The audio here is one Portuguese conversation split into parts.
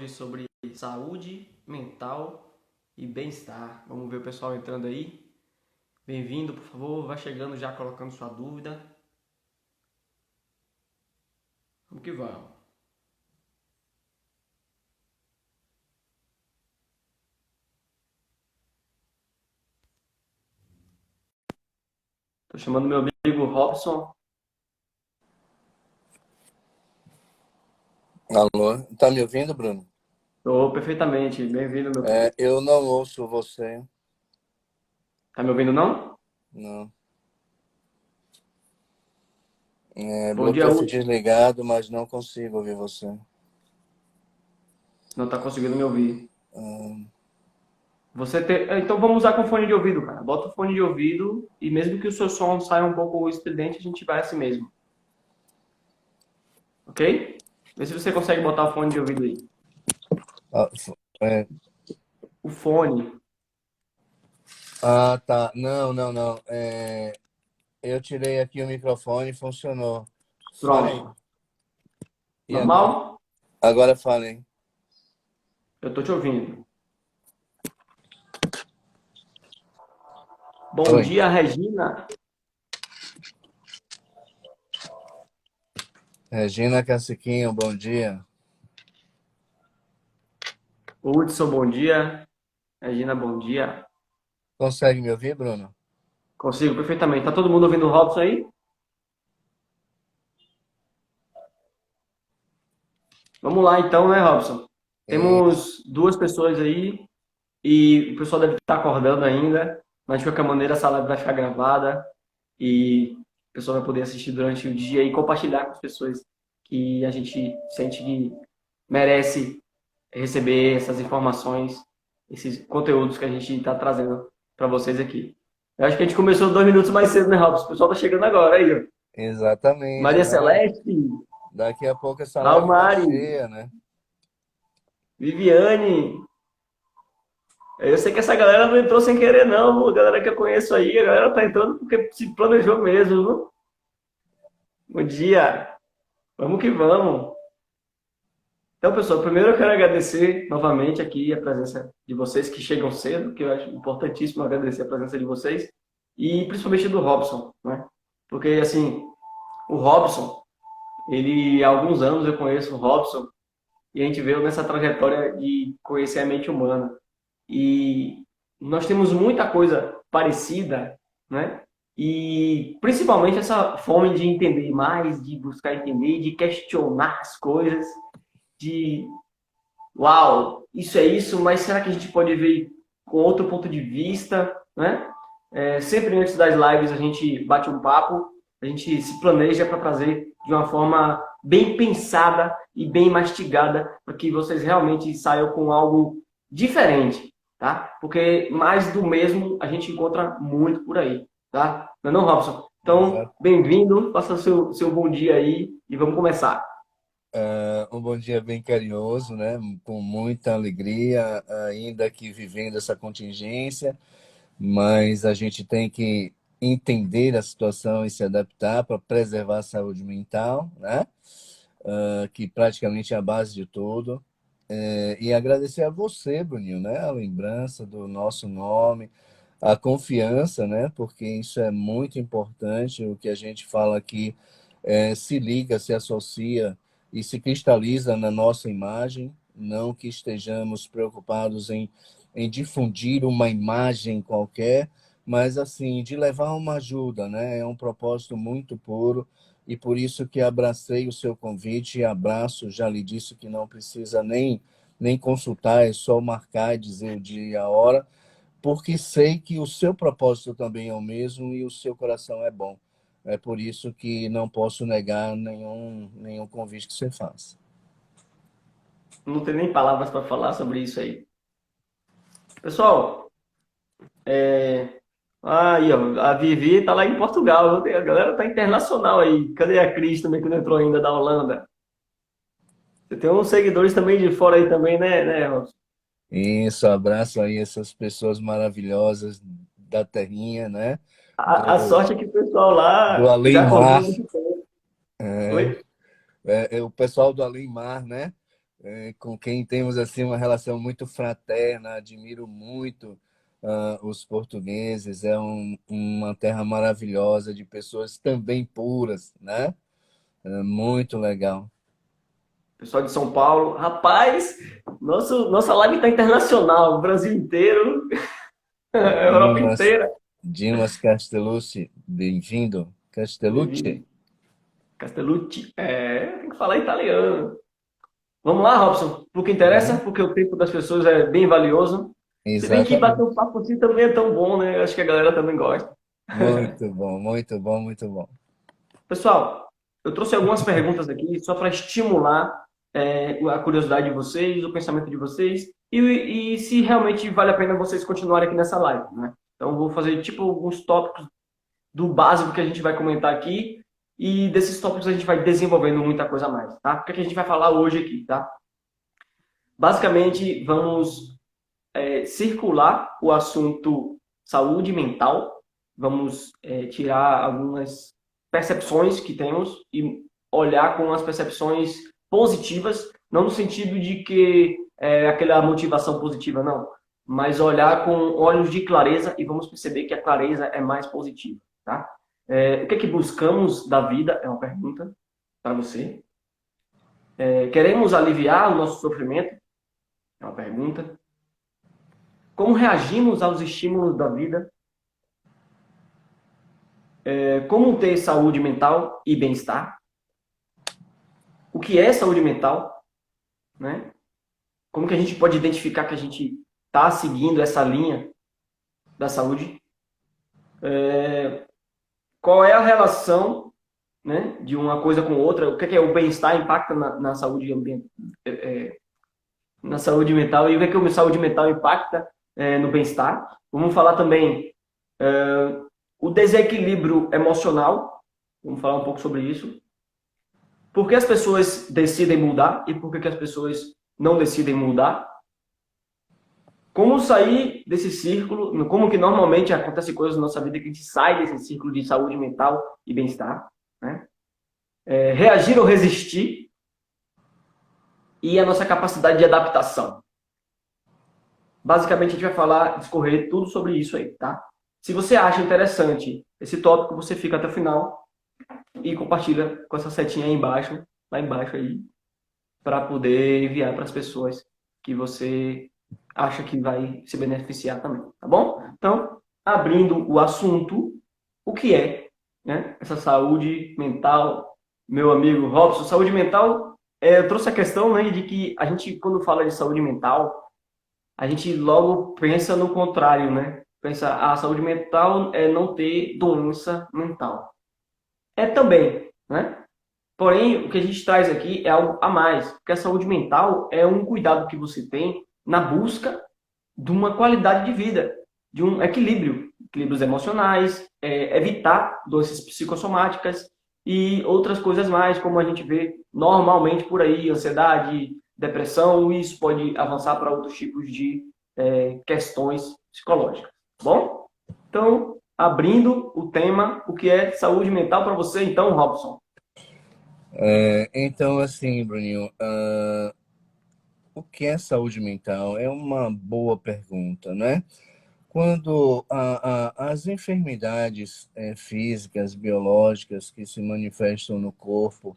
hoje sobre saúde mental e bem-estar. Vamos ver o pessoal entrando aí. Bem-vindo, por favor, vai chegando já colocando sua dúvida. Vamos que vamos. Estou chamando meu amigo Robson. Alô, tá me ouvindo, Bruno? Estou perfeitamente. Bem-vindo, meu querido. Eu não ouço você. Tá me ouvindo, não? Não. Bom dia, Bluetooth Hudson. desligado, mas não consigo ouvir você. Não está conseguindo me ouvir. Hum, Então vamos usar com fone de ouvido, cara. Bota o fone de ouvido e mesmo que o seu som saia um pouco estridente, a gente vai assim mesmo. Ok? Vê se você consegue botar o fone de ouvido aí. ah, é, O fone. tá. Não, não, não. Eu tirei aqui o microfone e funcionou. Fale aí. Pronto. E agora? Normal? Agora falem. Eu tô te ouvindo. Bom Oi. dia, Regina. Regina Caciquinho, bom dia. Hudson, bom dia. Regina, bom dia. Consegue me ouvir, Bruno? Consigo perfeitamente. Tá todo mundo ouvindo o Robson aí? Vamos lá então, né, Robson? Isso. Temos duas pessoas aí e o pessoal deve estar acordando ainda, mas de qualquer maneira essa live vai ficar gravada e o pessoal vai poder assistir durante o dia e compartilhar com as pessoas que a gente sente que merece receber essas informações, esses conteúdos que a gente está trazendo para vocês aqui. Eu acho que a gente começou 2 minutos mais cedo, né, Robson? O pessoal tá chegando agora aí, ó. Exatamente. Maria Não. Celeste, Daqui a pouco essa live tá Almari, cheia, né? Viviane. Eu sei que essa galera não entrou sem querer, não. A galera que eu conheço aí, a galera tá entrando porque se planejou mesmo, viu? Bom dia. Vamos que vamos. Então, pessoal, primeiro eu quero agradecer novamente aqui a presença de vocês que chegam cedo, que eu acho importantíssimo agradecer a presença de vocês, e principalmente do Robson, né? Porque, assim, o Robson, há alguns anos eu conheço o Robson, e a gente veio nessa trajetória de conhecer a mente humana. E nós temos muita coisa parecida, né? E principalmente essa fome de entender mais, de buscar entender, de questionar as coisas, de uau, isso é isso, mas será que a gente pode ver com outro ponto de vista, né? Sempre antes das lives a gente bate um papo, a gente se planeja para trazer de uma forma bem pensada e bem mastigada para que vocês realmente saiam com algo diferente, tá? Porque mais do mesmo a gente encontra muito por aí, tá? Não é não, Robson? Então, Exato. bem-vindo, faça o seu bom dia aí e vamos começar. Um bom dia bem carinhoso, né? Com muita alegria, ainda que vivendo essa contingência, mas a gente tem que entender a situação e se adaptar para preservar a saúde mental, né? Que praticamente é a base de tudo. E agradecer a você, Bruninho, né? A lembrança do nosso nome, a confiança, né? Porque isso é muito importante. O que a gente fala aqui se liga, se associa e se cristaliza na nossa imagem. Não que estejamos preocupados em difundir uma imagem qualquer, mas assim, de levar uma ajuda, né? É um propósito muito puro. E por isso que abracei o seu convite e abraço, já lhe disse que não precisa nem consultar, é só marcar e dizer o dia e a hora, porque sei que o seu propósito também é o mesmo e o seu coração é bom. É por isso que não posso negar nenhum convite que você faça. Não tenho nem palavras para falar sobre isso aí. Pessoal, aí, ó, a Vivi tá lá em Portugal, viu? A galera tá internacional aí. Cadê a Cris também, que não entrou ainda, da Holanda? Você tem uns seguidores também de fora aí também, né, Robson? Isso, abraço aí essas pessoas maravilhosas da terrinha, né? A Do, sorte é que o pessoal do lá já acordou além-mar, muito tempo. é, Oi? o pessoal do além-mar, né? com quem temos assim uma relação muito fraterna, admiro muito os portugueses, é uma terra maravilhosa de pessoas também puras, né? É muito legal. Pessoal de São Paulo. Rapaz, nossa live está internacional, o Brasil inteiro, a Europa Dimas, inteira. Dimas Castellucci, bem-vindo. Castellucci? Bem-vindo. Castellucci. Tem que falar italiano. Vamos lá, Robson. Pro que interessa, Uhum. porque o tempo das pessoas é bem valioso. Se bem que bater Exatamente. um papo assim também é tão bom, né? Acho que a galera também gosta. Muito bom, muito bom, muito bom. Pessoal, eu trouxe algumas perguntas aqui só para estimular a curiosidade de vocês, o pensamento de vocês e se realmente vale a pena vocês continuarem aqui nessa live, né? Então, eu vou fazer tipo alguns tópicos do básico que a gente vai comentar aqui e desses tópicos a gente vai desenvolvendo muita coisa a mais, tá? O que a gente vai falar hoje aqui, tá? Basicamente, vamos circular o assunto saúde mental, vamos tirar algumas percepções que temos e olhar com as percepções positivas, não no sentido de que aquela motivação positiva, não, mas olhar com olhos de clareza e vamos perceber que a clareza é mais positiva, tá? O que é que buscamos da vida? É uma pergunta para você. Queremos aliviar o nosso sofrimento? É uma pergunta. Como reagimos aos estímulos da vida? Como ter saúde mental e bem-estar? O que é saúde mental? Né? Como que a gente pode identificar que a gente está seguindo essa linha da saúde? Qual é a relação, né, de uma coisa com outra? O que é o bem-estar impacta na saúde ambiental, na saúde mental e o que é a saúde mental impacta no bem-estar? Vamos falar também o desequilíbrio emocional. Vamos falar um pouco sobre isso. Por que as pessoas decidem mudar e por que as pessoas não decidem mudar? Como sair desse círculo? Como que normalmente acontece coisas na nossa vida que a gente sai desse círculo de saúde mental e bem-estar? Né? Reagir ou resistir e a nossa capacidade de adaptação. Basicamente, a gente vai falar, discorrer tudo sobre isso aí, tá? Se você acha interessante esse tópico, você fica até o final e compartilha com essa setinha aí embaixo, lá embaixo aí, para poder enviar para as pessoas que você acha que vai se beneficiar também, tá bom? Então, abrindo o assunto, o que é, né, essa saúde mental, meu amigo Robson? Saúde mental, eu trouxe a questão, né, de que a gente, quando fala de saúde mental, a gente logo pensa no contrário, né? Pensa, a saúde mental é não ter doença mental. É também, né? Porém, o que a gente traz aqui é algo a mais, porque a saúde mental é um cuidado que você tem na busca de uma qualidade de vida, de um equilíbrio, equilíbrios emocionais, evitar doenças psicossomáticas e outras coisas mais, como a gente vê normalmente por aí, ansiedade, depressão, e isso pode avançar para outros tipos de questões psicológicas, tá bom? Então, abrindo o tema, o que é saúde mental para você, então, Robson? Então, assim, Bruninho, o que é saúde mental? É uma boa pergunta, né? Quando as enfermidades físicas, biológicas que se manifestam no corpo,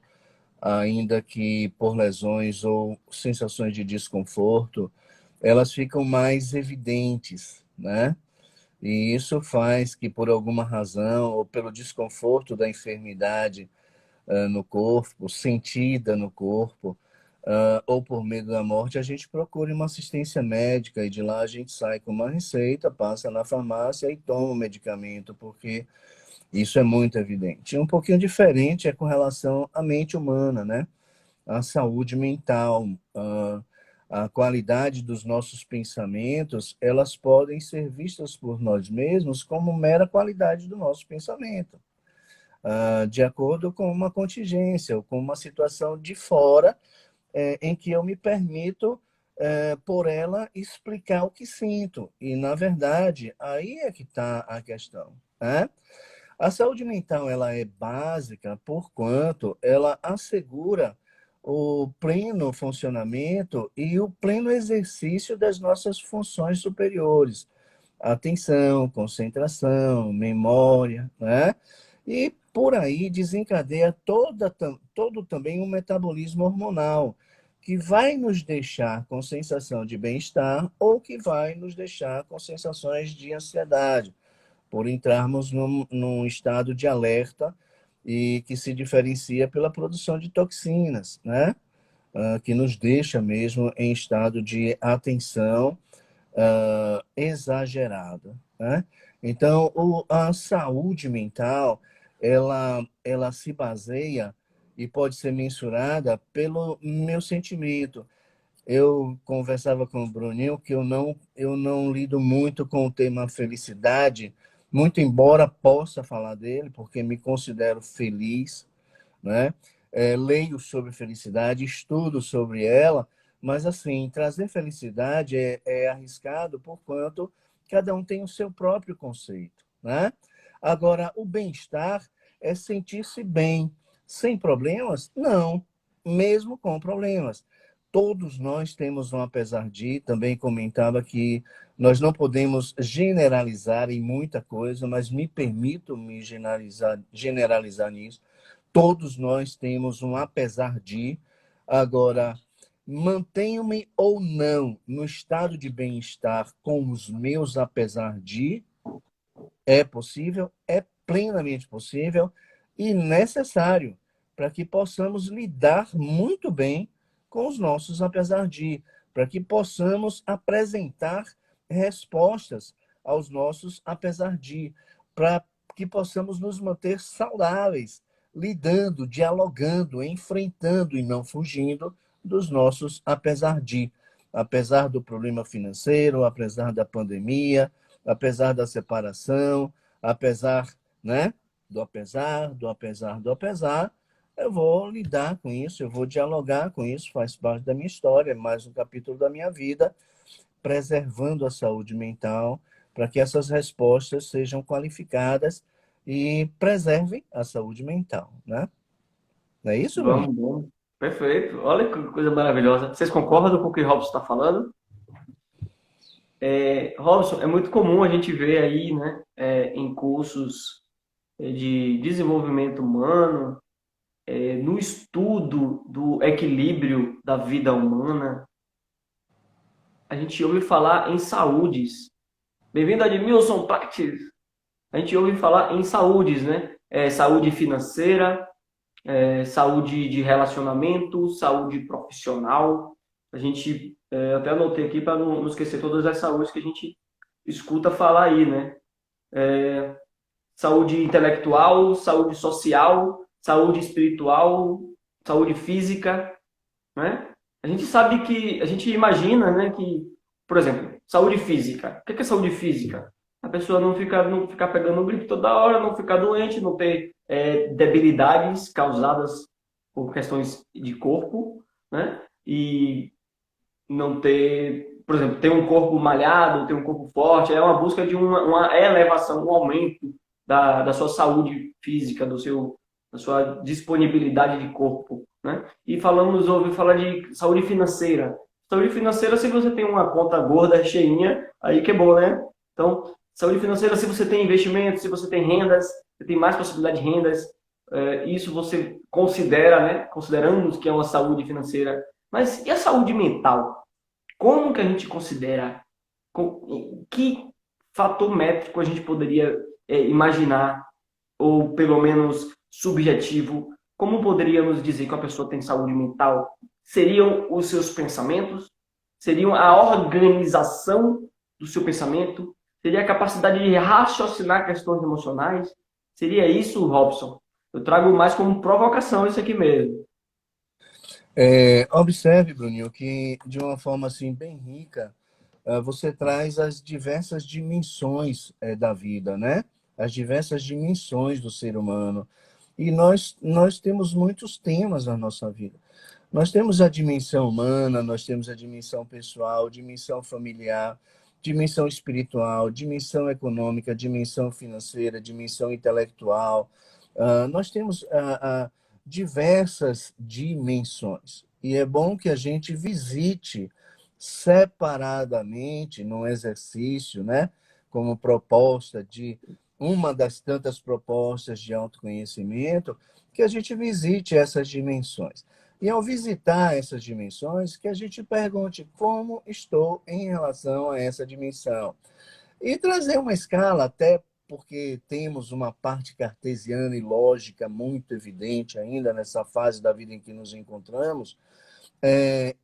ainda que por lesões ou sensações de desconforto, elas ficam mais evidentes, né? E isso faz que, por alguma razão, ou pelo desconforto da enfermidade no corpo, sentida no corpo, ou por medo da morte, a gente procura uma assistência médica e de lá a gente sai com uma receita, passa na farmácia e toma o medicamento, porque isso é muito evidente. E um pouquinho diferente é com relação à mente humana, né? A saúde mental, a qualidade dos nossos pensamentos, elas podem ser vistas por nós mesmos como mera qualidade do nosso pensamento, de acordo com uma contingência ou com uma situação de fora em que eu me permito, por ela, explicar o que sinto. E, na verdade, aí é que está a questão, né? A saúde mental ela é básica porquanto ela assegura o pleno funcionamento e o pleno exercício das nossas funções superiores. Atenção, concentração, memória, né? E por aí desencadeia todo também um metabolismo hormonal, que vai nos deixar com sensação de bem-estar ou que vai nos deixar com sensações de ansiedade, por entrarmos num estado de alerta e que se diferencia pela produção de toxinas, né? Que nos deixa mesmo em estado de atenção exagerada, né? Então, a saúde mental, ela se baseia e pode ser mensurada pelo meu sentimento. Eu conversava com o Bruninho que eu não lido muito com o tema felicidade, muito embora possa falar dele, porque me considero feliz, né? Leio sobre felicidade, estudo sobre ela, mas assim, trazer felicidade é arriscado por quanto cada um tem o seu próprio conceito, né? Agora, o bem-estar é sentir-se bem, sem problemas? Não, mesmo com problemas. Todos nós temos um apesar de, também comentava que nós não podemos generalizar em muita coisa, mas me permito me generalizar nisso. Todos nós temos um apesar de. Agora, mantenho-me ou não no estado de bem-estar com os meus apesar de, é possível, é plenamente possível e necessário para que possamos lidar muito bem com os nossos apesar de, para que possamos apresentar respostas aos nossos apesar de, para que possamos nos manter saudáveis, lidando, dialogando, enfrentando e não fugindo dos nossos apesar de. Apesar do problema financeiro, apesar da pandemia, apesar da separação, apesar, né, do apesar, eu vou lidar com isso, eu vou dialogar com isso, faz parte da minha história, é mais um capítulo da minha vida, preservando a saúde mental, para que essas respostas sejam qualificadas e preservem a saúde mental, né? Não é isso, Bruninho? Vamos. Perfeito. Olha que coisa maravilhosa. Vocês concordam com o que o Robson está falando? Robson, é muito comum a gente ver aí, né, em cursos de desenvolvimento humano, no estudo do equilíbrio da vida humana, a gente ouve falar em saúdes. Bem-vindo, Admilson Prates. A gente ouve falar em saúdes, né? Saúde financeira, saúde de relacionamento, saúde profissional. A gente, até anotei aqui para não esquecer todas as saúdes que a gente escuta falar aí, né? Saúde intelectual, saúde social, saúde espiritual, saúde física, né? A gente sabe que, a gente imagina, né, que, por exemplo, saúde física. O que é saúde física? A pessoa não ficar pegando gripe toda hora, não ficar doente, não ter debilidades causadas por questões de corpo, né? E não ter, por exemplo, ter um corpo malhado, ter um corpo forte, é uma busca de uma elevação, um aumento da sua saúde física, da sua disponibilidade de corpo, né? E ouvi falar de saúde financeira. Saúde financeira, se você tem uma conta gorda, cheinha, aí que é bom, né? Então, saúde financeira, se você tem investimentos, se você tem rendas, você tem mais possibilidade de rendas, isso você considera, né? Consideramos que é uma saúde financeira. Mas e a saúde mental? Como que a gente considera? Que fator métrico a gente poderia imaginar, ou pelo menos subjetivo, como poderíamos dizer que uma pessoa tem saúde mental? Seriam os seus pensamentos? Seriam a organização do seu pensamento? Seria a capacidade de raciocinar questões emocionais? Seria isso, Robson? Eu trago mais como provocação isso aqui mesmo. Observe, Bruninho, que de uma forma assim bem rica, você traz as diversas dimensões da vida, né? As diversas dimensões do ser humano. E nós temos muitos temas na nossa vida. Nós temos a dimensão humana, nós temos a dimensão pessoal, dimensão familiar, dimensão espiritual, dimensão econômica, dimensão financeira, dimensão intelectual. Nós temos diversas dimensões. E é bom que a gente visite separadamente, num exercício, né? Como proposta de uma das tantas propostas de autoconhecimento, que a gente visite essas dimensões. E ao visitar essas dimensões, que a gente pergunte como estou em relação a essa dimensão. E trazer uma escala, até porque temos uma parte cartesiana e lógica muito evidente ainda nessa fase da vida em que nos encontramos,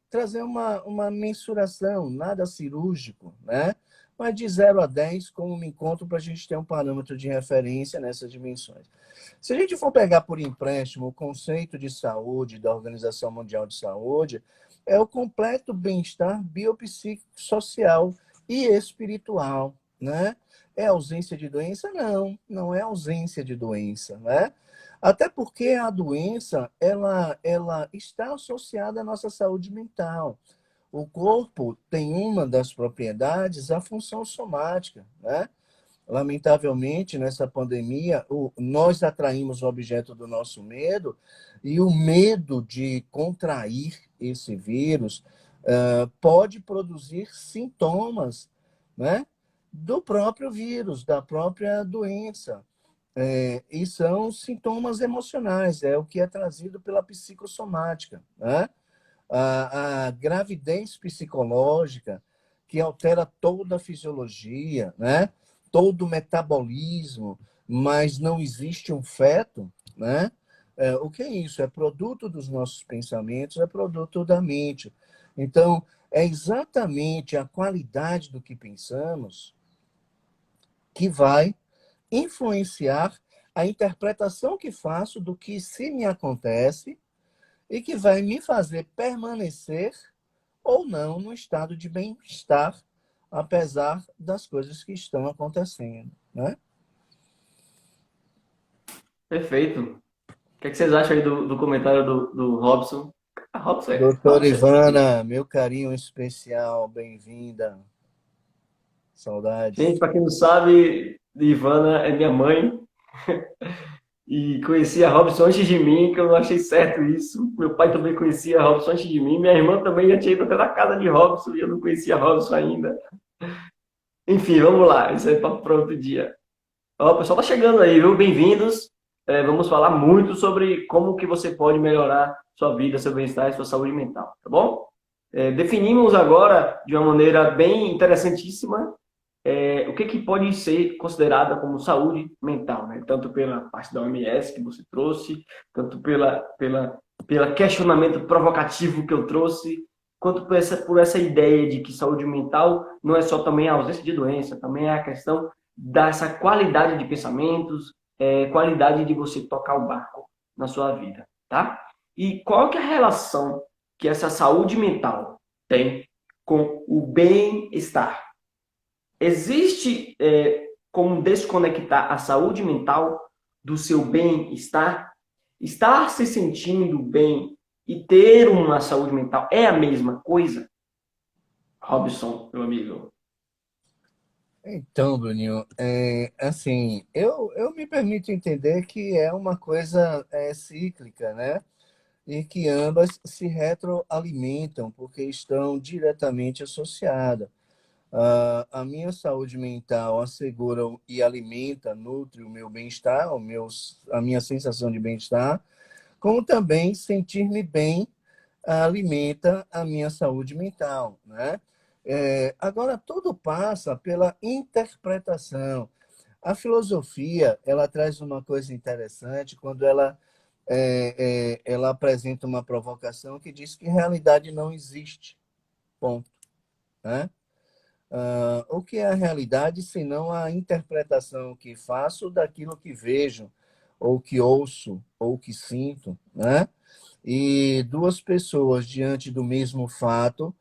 trazer uma mensuração, nada cirúrgico, né? Mas de 0 a 10, como me encontro, para a gente ter um parâmetro de referência nessas dimensões. Se a gente for pegar por empréstimo o conceito de saúde da Organização Mundial de Saúde, é o completo bem-estar biopsíquico, social e espiritual, né? É ausência de doença? Não, não é ausência de doença, né? Até porque a doença, ela está associada à nossa saúde mental. O corpo tem uma das propriedades, a função somática, né? Lamentavelmente, nessa pandemia, nós atraímos o objeto do nosso medo e o medo de contrair esse vírus pode produzir sintomas, né, do próprio vírus, da própria doença. E são sintomas emocionais, é o que é trazido pela psicossomática, né? A gravidez psicológica, que altera toda a fisiologia, né? Todo o metabolismo, mas não existe um feto, né? O que é isso? É produto dos nossos pensamentos, é produto da mente. Então, é exatamente a qualidade do que pensamos que vai influenciar a interpretação que faço do que se me acontece e que vai me fazer permanecer ou não no estado de bem-estar, apesar das coisas que estão acontecendo, né? Perfeito. O que é que vocês acham aí do comentário do Robson? Ah, Doutora Robson. Ivana, meu carinho especial, bem-vinda. Gente, Saudades. para quem não sabe, Ivana é minha mãe e conhecia Robson antes de mim, que eu não achei certo isso. Meu pai também conhecia Robson antes de mim, minha irmã também já tinha ido até na casa de Robson e eu não conhecia Robson ainda. Enfim, vamos lá, isso é para outro dia. Ó, o pessoal tá chegando aí, viu? Bem-vindos. Vamos falar muito sobre como que você pode melhorar sua vida, seu bem-estar e sua saúde mental, tá bom? Definimos agora, de uma maneira bem interessantíssima, o que pode ser considerada como saúde mental, né? Tanto pela parte da OMS que você trouxe, tanto pela questionamento provocativo que eu trouxe, quanto por essa ideia de que saúde mental não é só também a ausência de doença, também é a questão dessa qualidade de pensamentos, qualidade de você tocar o barco na sua vida, tá? E qual que é a relação que essa saúde mental tem com o bem-estar? Existe como desconectar a saúde mental do seu bem-estar? Estar se sentindo bem e ter uma saúde mental é a mesma coisa? Robson, meu amigo. Então, Bruninho, assim, eu me permito entender que é uma coisa cíclica, né? E que ambas se retroalimentam, porque estão diretamente associadas. A minha saúde mental assegura e alimenta, nutre o meu bem-estar, a minha sensação de bem-estar, como também sentir-me bem alimenta a minha saúde mental, né? Agora, tudo passa pela interpretação. A filosofia, ela traz uma coisa interessante quando ela apresenta uma provocação que diz que realidade não existe, ponto, né? O que é a realidade senão a interpretação que faço daquilo que vejo, ou que ouço, ou que sinto, né? E duas pessoas diante do mesmo fato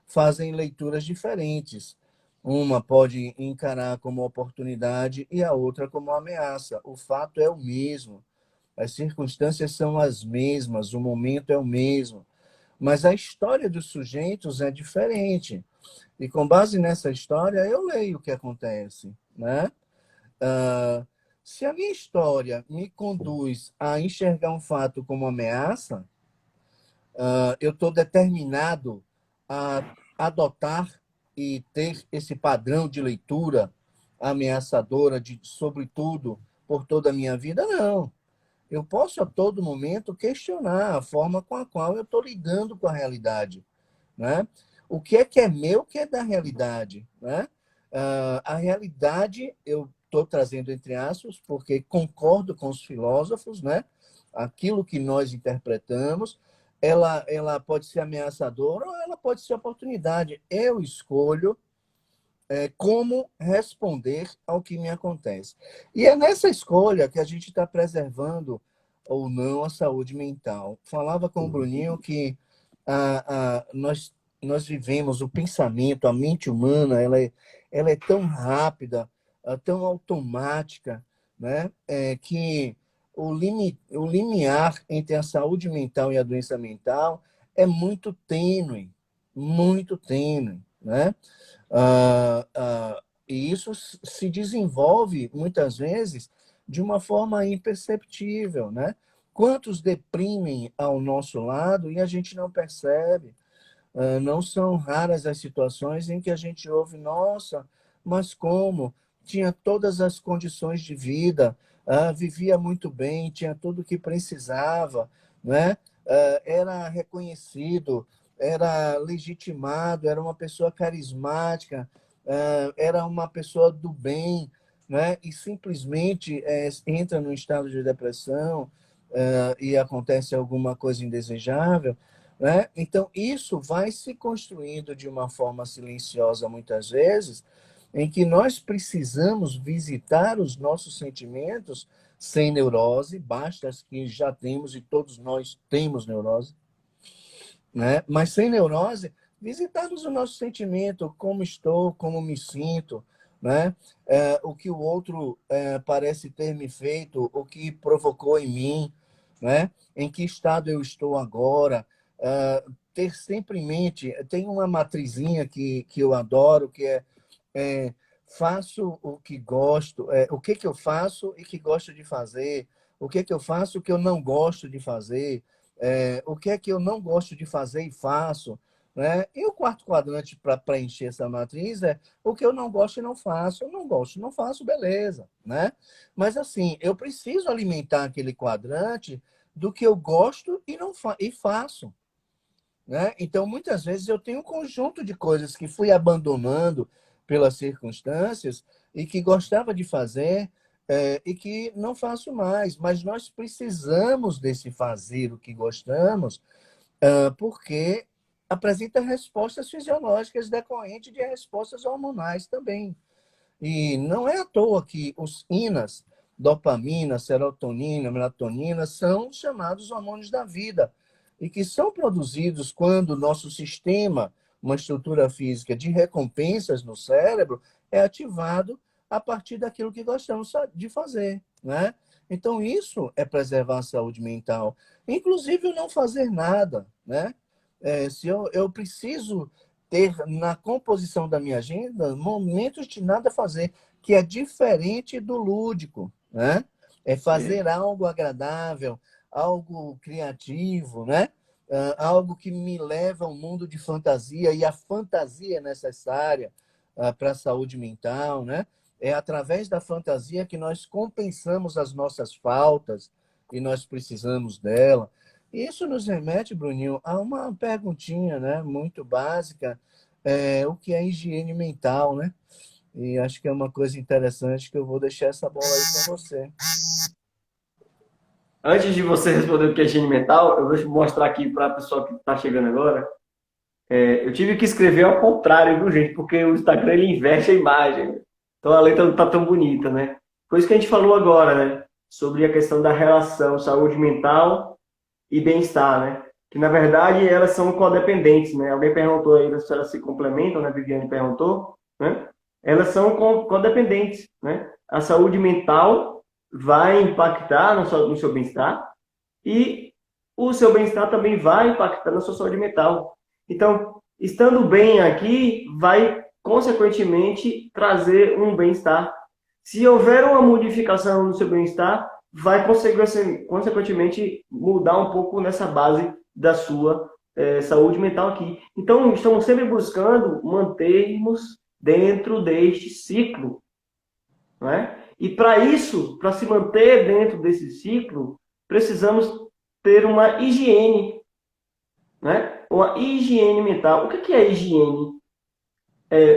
fazem leituras diferentes. Uma pode encarar como oportunidade e a outra como ameaça. O fato é o mesmo, as circunstâncias são as mesmas, o momento é o mesmo, mas a história dos sujeitos é diferente. E com base nessa história, eu leio o que acontece, né? Se a minha história me conduz a enxergar um fato como ameaça, eu estou determinado a adotar e ter esse padrão de leitura ameaçadora, sobretudo, por toda a minha vida? Não. Eu posso, a todo momento, questionar a forma com a qual eu estou lidando com a realidade, né? O que é meu, o que é da realidade, né? A realidade, eu estou trazendo entre aspas, porque concordo com os filósofos, né? Aquilo que nós interpretamos, ela pode ser ameaçadora ou ela pode ser oportunidade. Eu escolho como responder ao que me acontece. E é nessa escolha que a gente está preservando ou não a saúde mental. Falava com o Bruninho que nós vivemos o pensamento, a mente humana, ela é tão rápida, tão automática, né? Que o limiar entre a saúde mental e a doença mental é muito tênue, né? E isso se desenvolve, muitas vezes, de uma forma imperceptível, né? Quantos deprimem ao nosso lado e a gente não percebe? Não são raras as situações em que a gente ouve, nossa, mas como? Tinha todas as condições de vida, vivia muito bem, tinha tudo o que precisava, né? Era reconhecido, era legitimado, era uma pessoa carismática, era uma pessoa do bem, né? E simplesmente entra num estado de depressão e acontece alguma coisa indesejável, né? Então, isso vai se construindo de uma forma silenciosa, muitas vezes, em que nós precisamos visitar os nossos sentimentos sem neurose, basta que já temos, e todos nós temos neurose, né? Mas sem neurose, visitarmos o nosso sentimento, como estou, como me sinto, né? O que o outro parece ter me feito, o que provocou em mim, né? Em que estado eu estou agora, ter sempre em mente, tem uma matrizinha que eu adoro, que faço o que gosto, o que eu faço e que gosto de fazer, o que eu faço que eu não gosto de fazer, o que é que eu não gosto de fazer e faço, né? E o quarto quadrante para preencher essa matriz é o que eu não gosto e não faço. Eu não gosto, não faço, beleza, né? Mas assim, eu preciso alimentar aquele quadrante do que eu gosto e não e faço, né? Então, muitas vezes eu tenho um conjunto de coisas que fui abandonando pelas circunstâncias e que gostava de fazer e que não faço mais. Mas nós precisamos desse fazer o que gostamos, porque apresenta respostas fisiológicas decorrentes de respostas hormonais também. E não é à toa que os INAs, dopamina, serotonina, melatonina, são chamados hormônios da vida e que são produzidos quando o nosso sistema, uma estrutura física de recompensas no cérebro, é ativado a partir daquilo que gostamos de fazer, né? Então, isso é preservar a saúde mental. Inclusive, o não fazer nada, né? Se eu preciso ter na composição da minha agenda momentos de nada fazer, que é diferente do lúdico, né? É fazer algo agradável, algo criativo, né? Algo que me leva a um mundo de fantasia, e a fantasia é necessária para a saúde mental, né? É através da fantasia que nós compensamos as nossas faltas e nós precisamos dela. E isso nos remete, Bruninho, a uma perguntinha, né, muito básica, o que é higiene mental, né? E acho que é uma coisa interessante que eu vou deixar essa bola aí com você. Antes de você responder o que é higiene mental, eu vou mostrar aqui para a pessoa que está chegando agora. Eu tive que escrever ao contrário, viu, gente? Porque o Instagram ele inverte a imagem. Então a letra não está tão bonita, né? Por isso que a gente falou agora, né? Sobre a questão da relação saúde mental e bem-estar, né? Que na verdade elas são codependentes, né? Alguém perguntou aí se elas se complementam, né? A Viviane perguntou, né? Elas são codependentes, né? A saúde mental vai impactar no seu bem-estar e o seu bem-estar também vai impactar na sua saúde mental. Então, estando bem aqui, vai consequentemente trazer um bem-estar. Se houver uma modificação no seu bem-estar, vai consequentemente mudar um pouco nessa base da sua saúde mental aqui. Então, estamos sempre buscando mantermos dentro deste ciclo, não é? E para isso, para se manter dentro desse ciclo, precisamos ter uma higiene, né? Uma higiene mental. O que é higiene?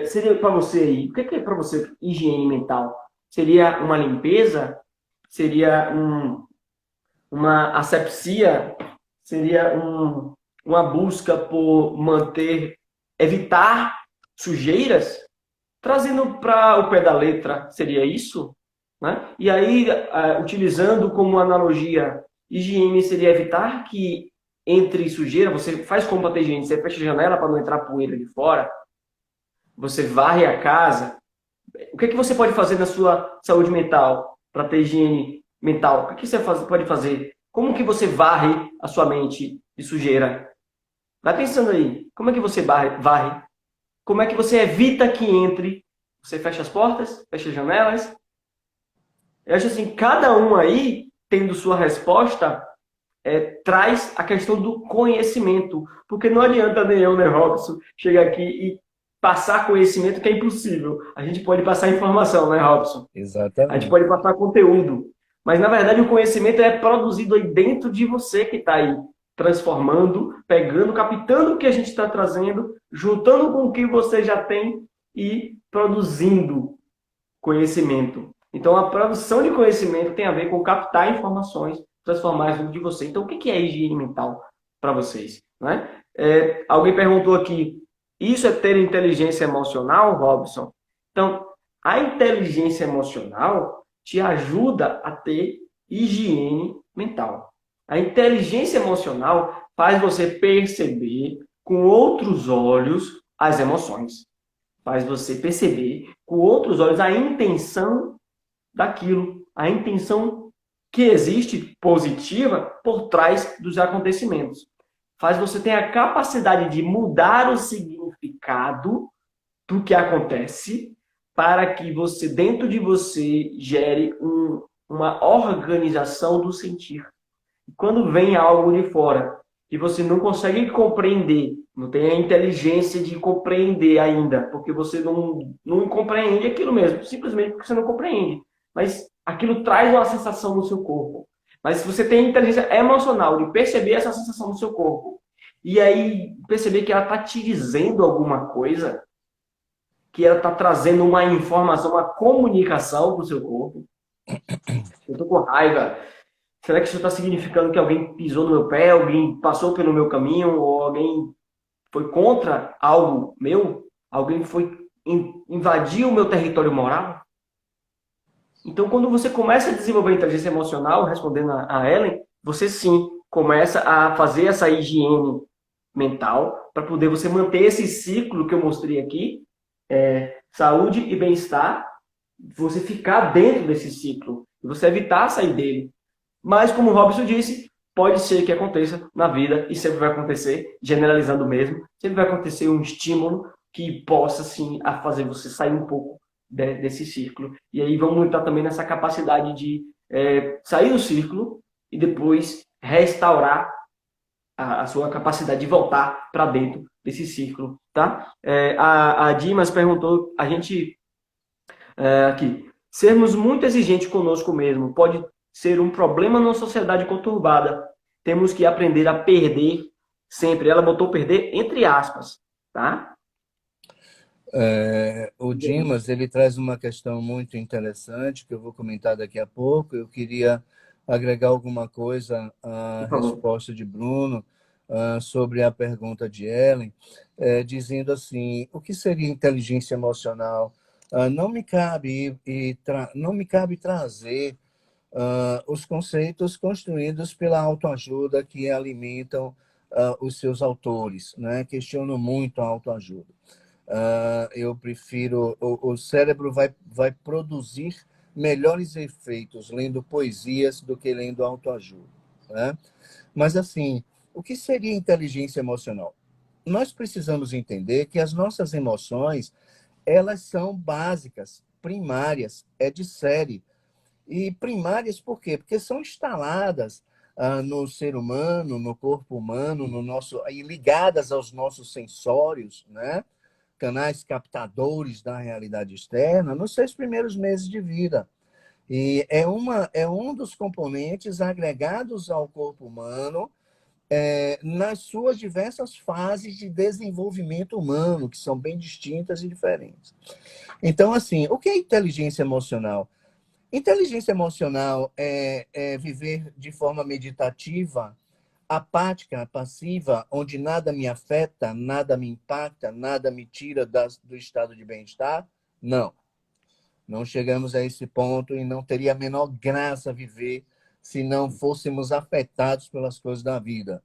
Seria para você aí? O que é para você higiene mental? Seria uma limpeza? Seria uma asepsia? Seria uma busca por evitar sujeiras? Trazendo para o pé da letra, seria isso? Né? E aí, utilizando como analogia, higiene seria evitar que entre sujeira, você faz como para ter higiene, você fecha a janela para não entrar poeira de fora, você varre a casa. O que é que você pode fazer na sua saúde mental para ter higiene mental? O que você pode fazer? Como que você varre a sua mente de sujeira? Vai pensando aí. Como é que você varre? Como é que você evita que entre? Você fecha as portas, fecha as janelas. Eu acho assim, cada um aí, tendo sua resposta, traz a questão do conhecimento. Porque não adianta nem eu, nem Robson, chegar aqui e passar conhecimento que é impossível. A gente pode passar informação, né, Robson? A gente Exatamente. pode passar conteúdo. Mas, na verdade, o conhecimento é produzido aí dentro de você que está aí, transformando, pegando, captando o que a gente está trazendo, juntando com o que você já tem e produzindo conhecimento. Então, a produção de conhecimento tem a ver com captar informações, transformar dentro de você. Então, o que é higiene mental para vocês? Né? Alguém perguntou aqui, isso é ter inteligência emocional, Robson? Então, a inteligência emocional te ajuda a ter higiene mental. A inteligência emocional faz você perceber com outros olhos as emoções. Faz você perceber com outros olhos a intenção daquilo, a intenção que existe positiva por trás dos acontecimentos. Faz você ter a capacidade de mudar o significado do que acontece para que você, dentro de você, gere uma organização do sentir. E quando vem algo de fora que você não consegue compreender, não tem a inteligência de compreender ainda, porque você não compreende aquilo mesmo, simplesmente porque você não compreende. Mas aquilo traz uma sensação no seu corpo. Mas se você tem inteligência emocional de perceber essa sensação no seu corpo, e aí perceber que ela está te dizendo alguma coisa, que ela está trazendo uma informação, uma comunicação para o seu corpo. Eu estou com raiva. Será que isso está significando que alguém pisou no meu pé, alguém passou pelo meu caminho, ou alguém foi contra algo meu? Alguém invadiu o meu território moral? Então, quando você começa a desenvolver a inteligência emocional, respondendo a Ellen, você sim começa a fazer essa higiene mental para poder você manter esse ciclo que eu mostrei aqui, saúde e bem-estar, você ficar dentro desse ciclo e você evitar sair dele. Mas, como o Robson disse, pode ser que aconteça na vida e sempre vai acontecer, generalizando mesmo, sempre vai acontecer um estímulo que possa, sim, a fazer você sair um pouco desse círculo. E aí vamos entrar também nessa capacidade de sair do círculo e depois restaurar a sua capacidade de voltar para dentro desse círculo, tá? A Dimas perguntou, a gente aqui, sermos muito exigentes conosco mesmo pode ser um problema numa sociedade conturbada. Temos que aprender a perder sempre. Ela botou perder entre aspas, tá? O Dimas, ele traz uma questão muito interessante que eu vou comentar daqui a pouco. Eu queria agregar alguma coisa à Por favor. resposta de Bruno sobre a pergunta de Ellen, dizendo assim, o que seria inteligência emocional? Não me cabe trazer os conceitos construídos pela autoajuda que alimentam os seus autores, né? Questiono muito a autoajuda. Eu prefiro. O cérebro vai produzir melhores efeitos lendo poesias do que lendo autoajuda. Né? Mas, assim, o que seria inteligência emocional? Nós precisamos entender que as nossas emoções, elas são básicas, primárias, é de série. E primárias por quê? Porque são instaladas no ser humano, no corpo humano, no nosso, e ligadas aos nossos sensórios, né? Canais captadores da realidade externa, nos 6 primeiros meses de vida. E é um dos componentes agregados ao corpo humano nas suas diversas fases de desenvolvimento humano, que são bem distintas e diferentes. Então, assim, o que é inteligência emocional? Inteligência emocional é viver de forma meditativa, apática, passiva, onde nada me afeta, nada me impacta, nada me tira do estado de bem-estar? Não. Não chegamos a esse ponto e não teria a menor graça viver se não fôssemos afetados pelas coisas da vida.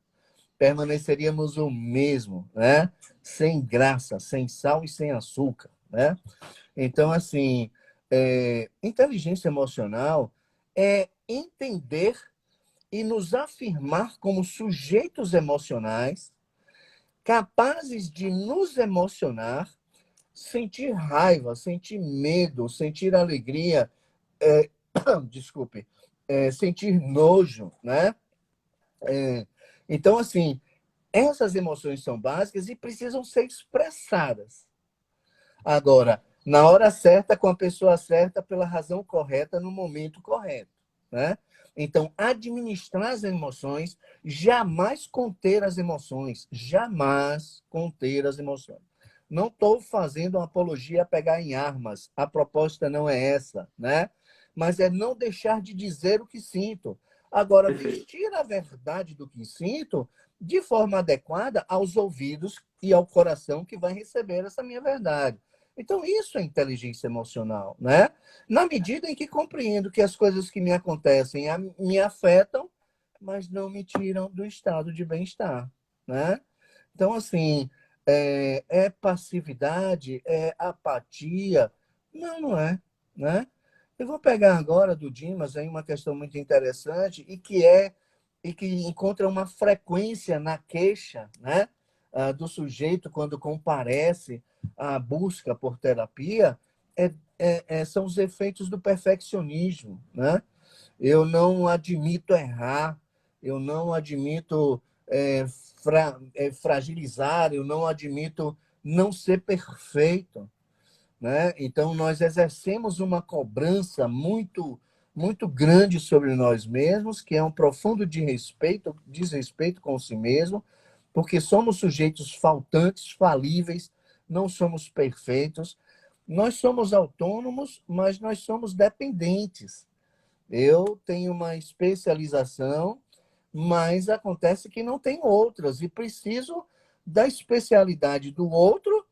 Permaneceríamos o mesmo, né? Sem graça, sem sal e sem açúcar, né? Então, assim, inteligência emocional é entender e nos afirmar como sujeitos emocionais capazes de nos emocionar, sentir raiva, sentir medo, sentir alegria, é, desculpe, sentir nojo, né? Então, assim, essas emoções são básicas e precisam ser expressadas. Agora, na hora certa, com a pessoa certa, pela razão correta, no momento correto, né? Então, administrar as emoções, jamais conter as emoções, jamais conter as emoções. Não estou fazendo uma apologia a pegar em armas, a proposta não é essa, né? Mas é não deixar de dizer o que sinto. Agora, Perfeito. vestir a verdade do que sinto de forma adequada aos ouvidos e ao coração que vai receber essa minha verdade. Então, isso é inteligência emocional, né? Na medida em que compreendo que as coisas que me acontecem me afetam, mas não me tiram do estado de bem-estar, né? Então, assim, passividade, é apatia? Não, não é, né? Eu vou pegar agora do Dimas aí uma questão muito interessante e que encontra uma frequência na queixa, né, do sujeito quando comparece à busca por terapia, são os efeitos do perfeccionismo, né? Eu não admito errar, eu não admito fragilizar, eu não admito não ser perfeito, né? Então, nós exercemos uma cobrança muito grande sobre nós mesmos, que é um profundo desrespeito com si mesmo, porque somos sujeitos faltantes, falíveis, não somos perfeitos. Nós somos autônomos, mas nós somos dependentes. Eu tenho uma especialização, mas acontece que não tem outras e preciso da especialidade do outro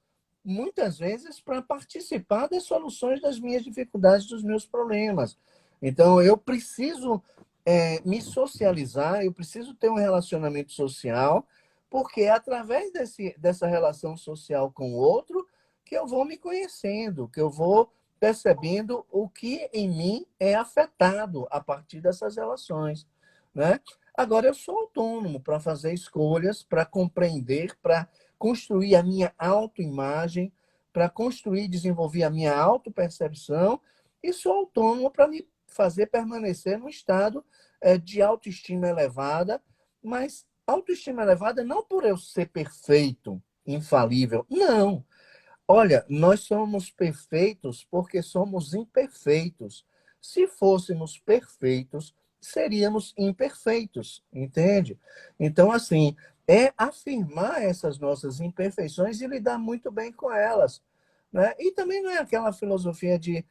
muitas vezes para participar das soluções das minhas dificuldades, dos meus problemas. Então, eu preciso me socializar, eu preciso ter um relacionamento social, porque é através dessa relação social com o outro que eu vou me conhecendo, que eu vou percebendo o que em mim é afetado a partir dessas relações, né? Agora, eu sou autônomo para fazer escolhas, para compreender, para construir a minha autoimagem, para construir e desenvolver a minha autopercepção, e sou autônomo para me fazer permanecer num estado de autoestima elevada, mas autoestima elevada não por eu ser perfeito, infalível, não. Olha, nós somos perfeitos porque somos imperfeitos. Se fôssemos perfeitos, seríamos imperfeitos, entende? Então, assim, é afirmar essas nossas imperfeições e lidar muito bem com elas, né? E também não é aquela filosofia de,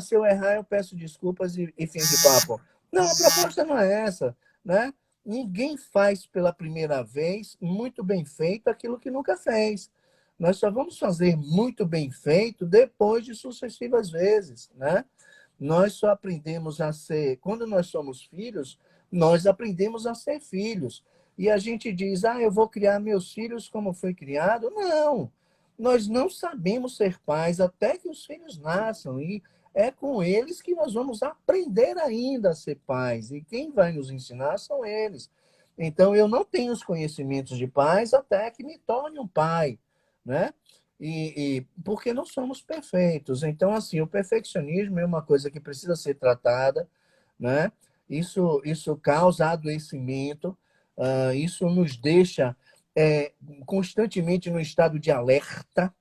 se eu errar, eu peço desculpas e fim de papo. Não, a proposta não é essa, né? Ninguém faz pela primeira vez muito bem feito aquilo que nunca fez. Nós só vamos fazer muito bem feito depois de sucessivas vezes, né? Nós só aprendemos a ser, quando nós somos filhos, nós aprendemos a ser filhos. E a gente diz, eu vou criar meus filhos como fui criado. Não, nós não sabemos ser pais até que os filhos nasçam. E é com eles que nós vamos aprender ainda a ser pais. E quem vai nos ensinar são eles. Então, eu não tenho os conhecimentos de pais até que me torne um pai, né? Porque não somos perfeitos. Então, assim, o perfeccionismo é uma coisa que precisa ser tratada, né? Isso causa adoecimento, isso nos deixa constantemente no estado de alerta,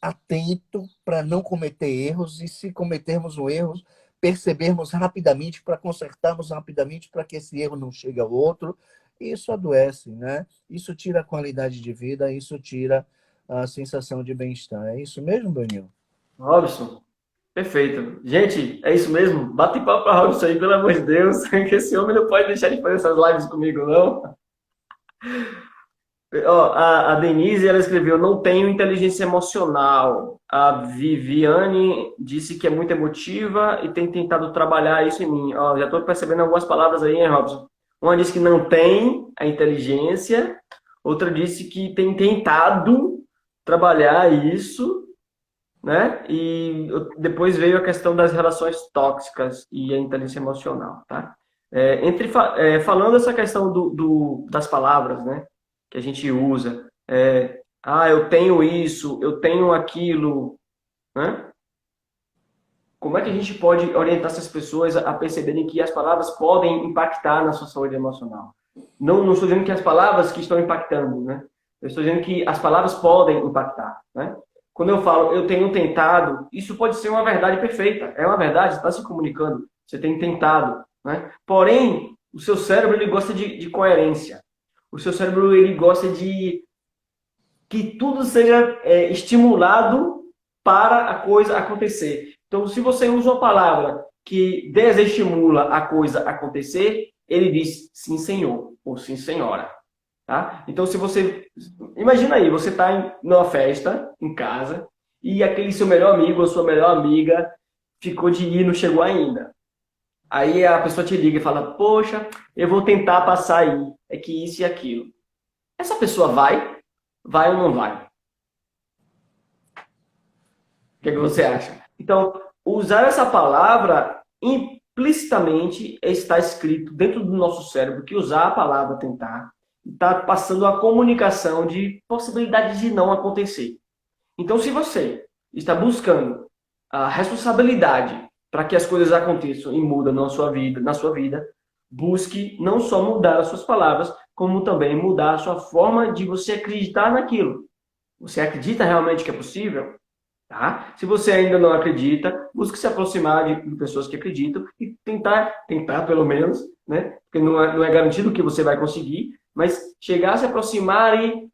atento para não cometer erros, e se cometermos um erro, percebermos rapidamente para consertarmos rapidamente para que esse erro não chegue ao outro. Isso adoece, né? Isso tira a qualidade de vida, isso tira a sensação de bem-estar. É isso mesmo, Daniel? Robson, perfeito. Gente, é isso mesmo? Bate papo pra Robson aí, pelo amor de Deus, que esse homem não pode deixar de fazer essas lives comigo, não. Ó, a Denise, ela escreveu, não tenho inteligência emocional. A Viviane disse que é muito emotiva e tem tentado trabalhar isso em mim. Ó, já estou percebendo algumas palavras aí, hein, Robson? Uma disse que não tem a inteligência, outra disse que tem tentado trabalhar isso, né? E depois veio a questão das relações tóxicas e a inteligência emocional, tá? Falando essa questão das palavras, né? Que a gente usa, eu tenho isso, eu tenho aquilo, né? Como é que a gente pode orientar essas pessoas a perceberem que as palavras podem impactar na sua saúde emocional? Não estou dizendo que as palavras que estão impactando, né? Eu estou dizendo que as palavras podem impactar, né? Quando eu falo eu tenho tentado, isso pode ser uma verdade perfeita. É uma verdade, você está se comunicando. Você tem tentado, né? Porém, o seu cérebro ele gosta de coerência. O seu cérebro ele gosta de que tudo seja estimulado para a coisa acontecer. Então, se você usa uma palavra que desestimula a coisa acontecer, ele diz sim, senhor, ou sim, senhora. Tá? Então, se você... Imagina aí, você está numa festa, em casa, e aquele seu melhor amigo ou sua melhor amiga ficou de ir e não chegou ainda. Aí a pessoa te liga e fala, poxa, eu vou tentar passar aí, é que isso e aquilo. Essa pessoa vai? Vai ou não vai? O que é que você acha? Então, usar essa palavra implicitamente está escrito dentro do nosso cérebro que usar a palavra tentar está passando a comunicação de possibilidade de não acontecer. Então, se você está buscando a responsabilidade para que as coisas aconteçam e mudem na sua vida, busque não só mudar as suas palavras, como também mudar a sua forma de você acreditar naquilo. Você acredita realmente que é possível? Tá? Se você ainda não acredita, busque se aproximar de pessoas que acreditam e tentar pelo menos, né? Porque não é garantido que você vai conseguir, mas chegar a se aproximar e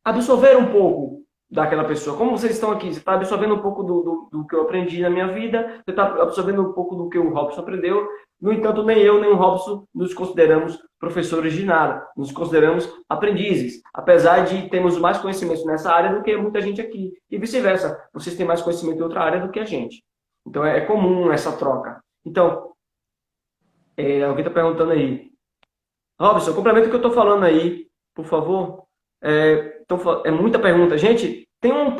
absorver um pouco daquela pessoa. Como vocês estão aqui, você está absorvendo um pouco do que eu aprendi na minha vida, você está absorvendo um pouco do que o Robson aprendeu. No entanto, nem eu, nem o Robson nos consideramos professores de nada, nos consideramos aprendizes, apesar de termos mais conhecimento nessa área do que muita gente aqui. E vice-versa, vocês têm mais conhecimento em outra área do que a gente. Então é comum essa troca. Então, alguém está perguntando aí. Robson, complementa o que eu estou falando aí, por favor. Então, é muita pergunta. Gente, tem um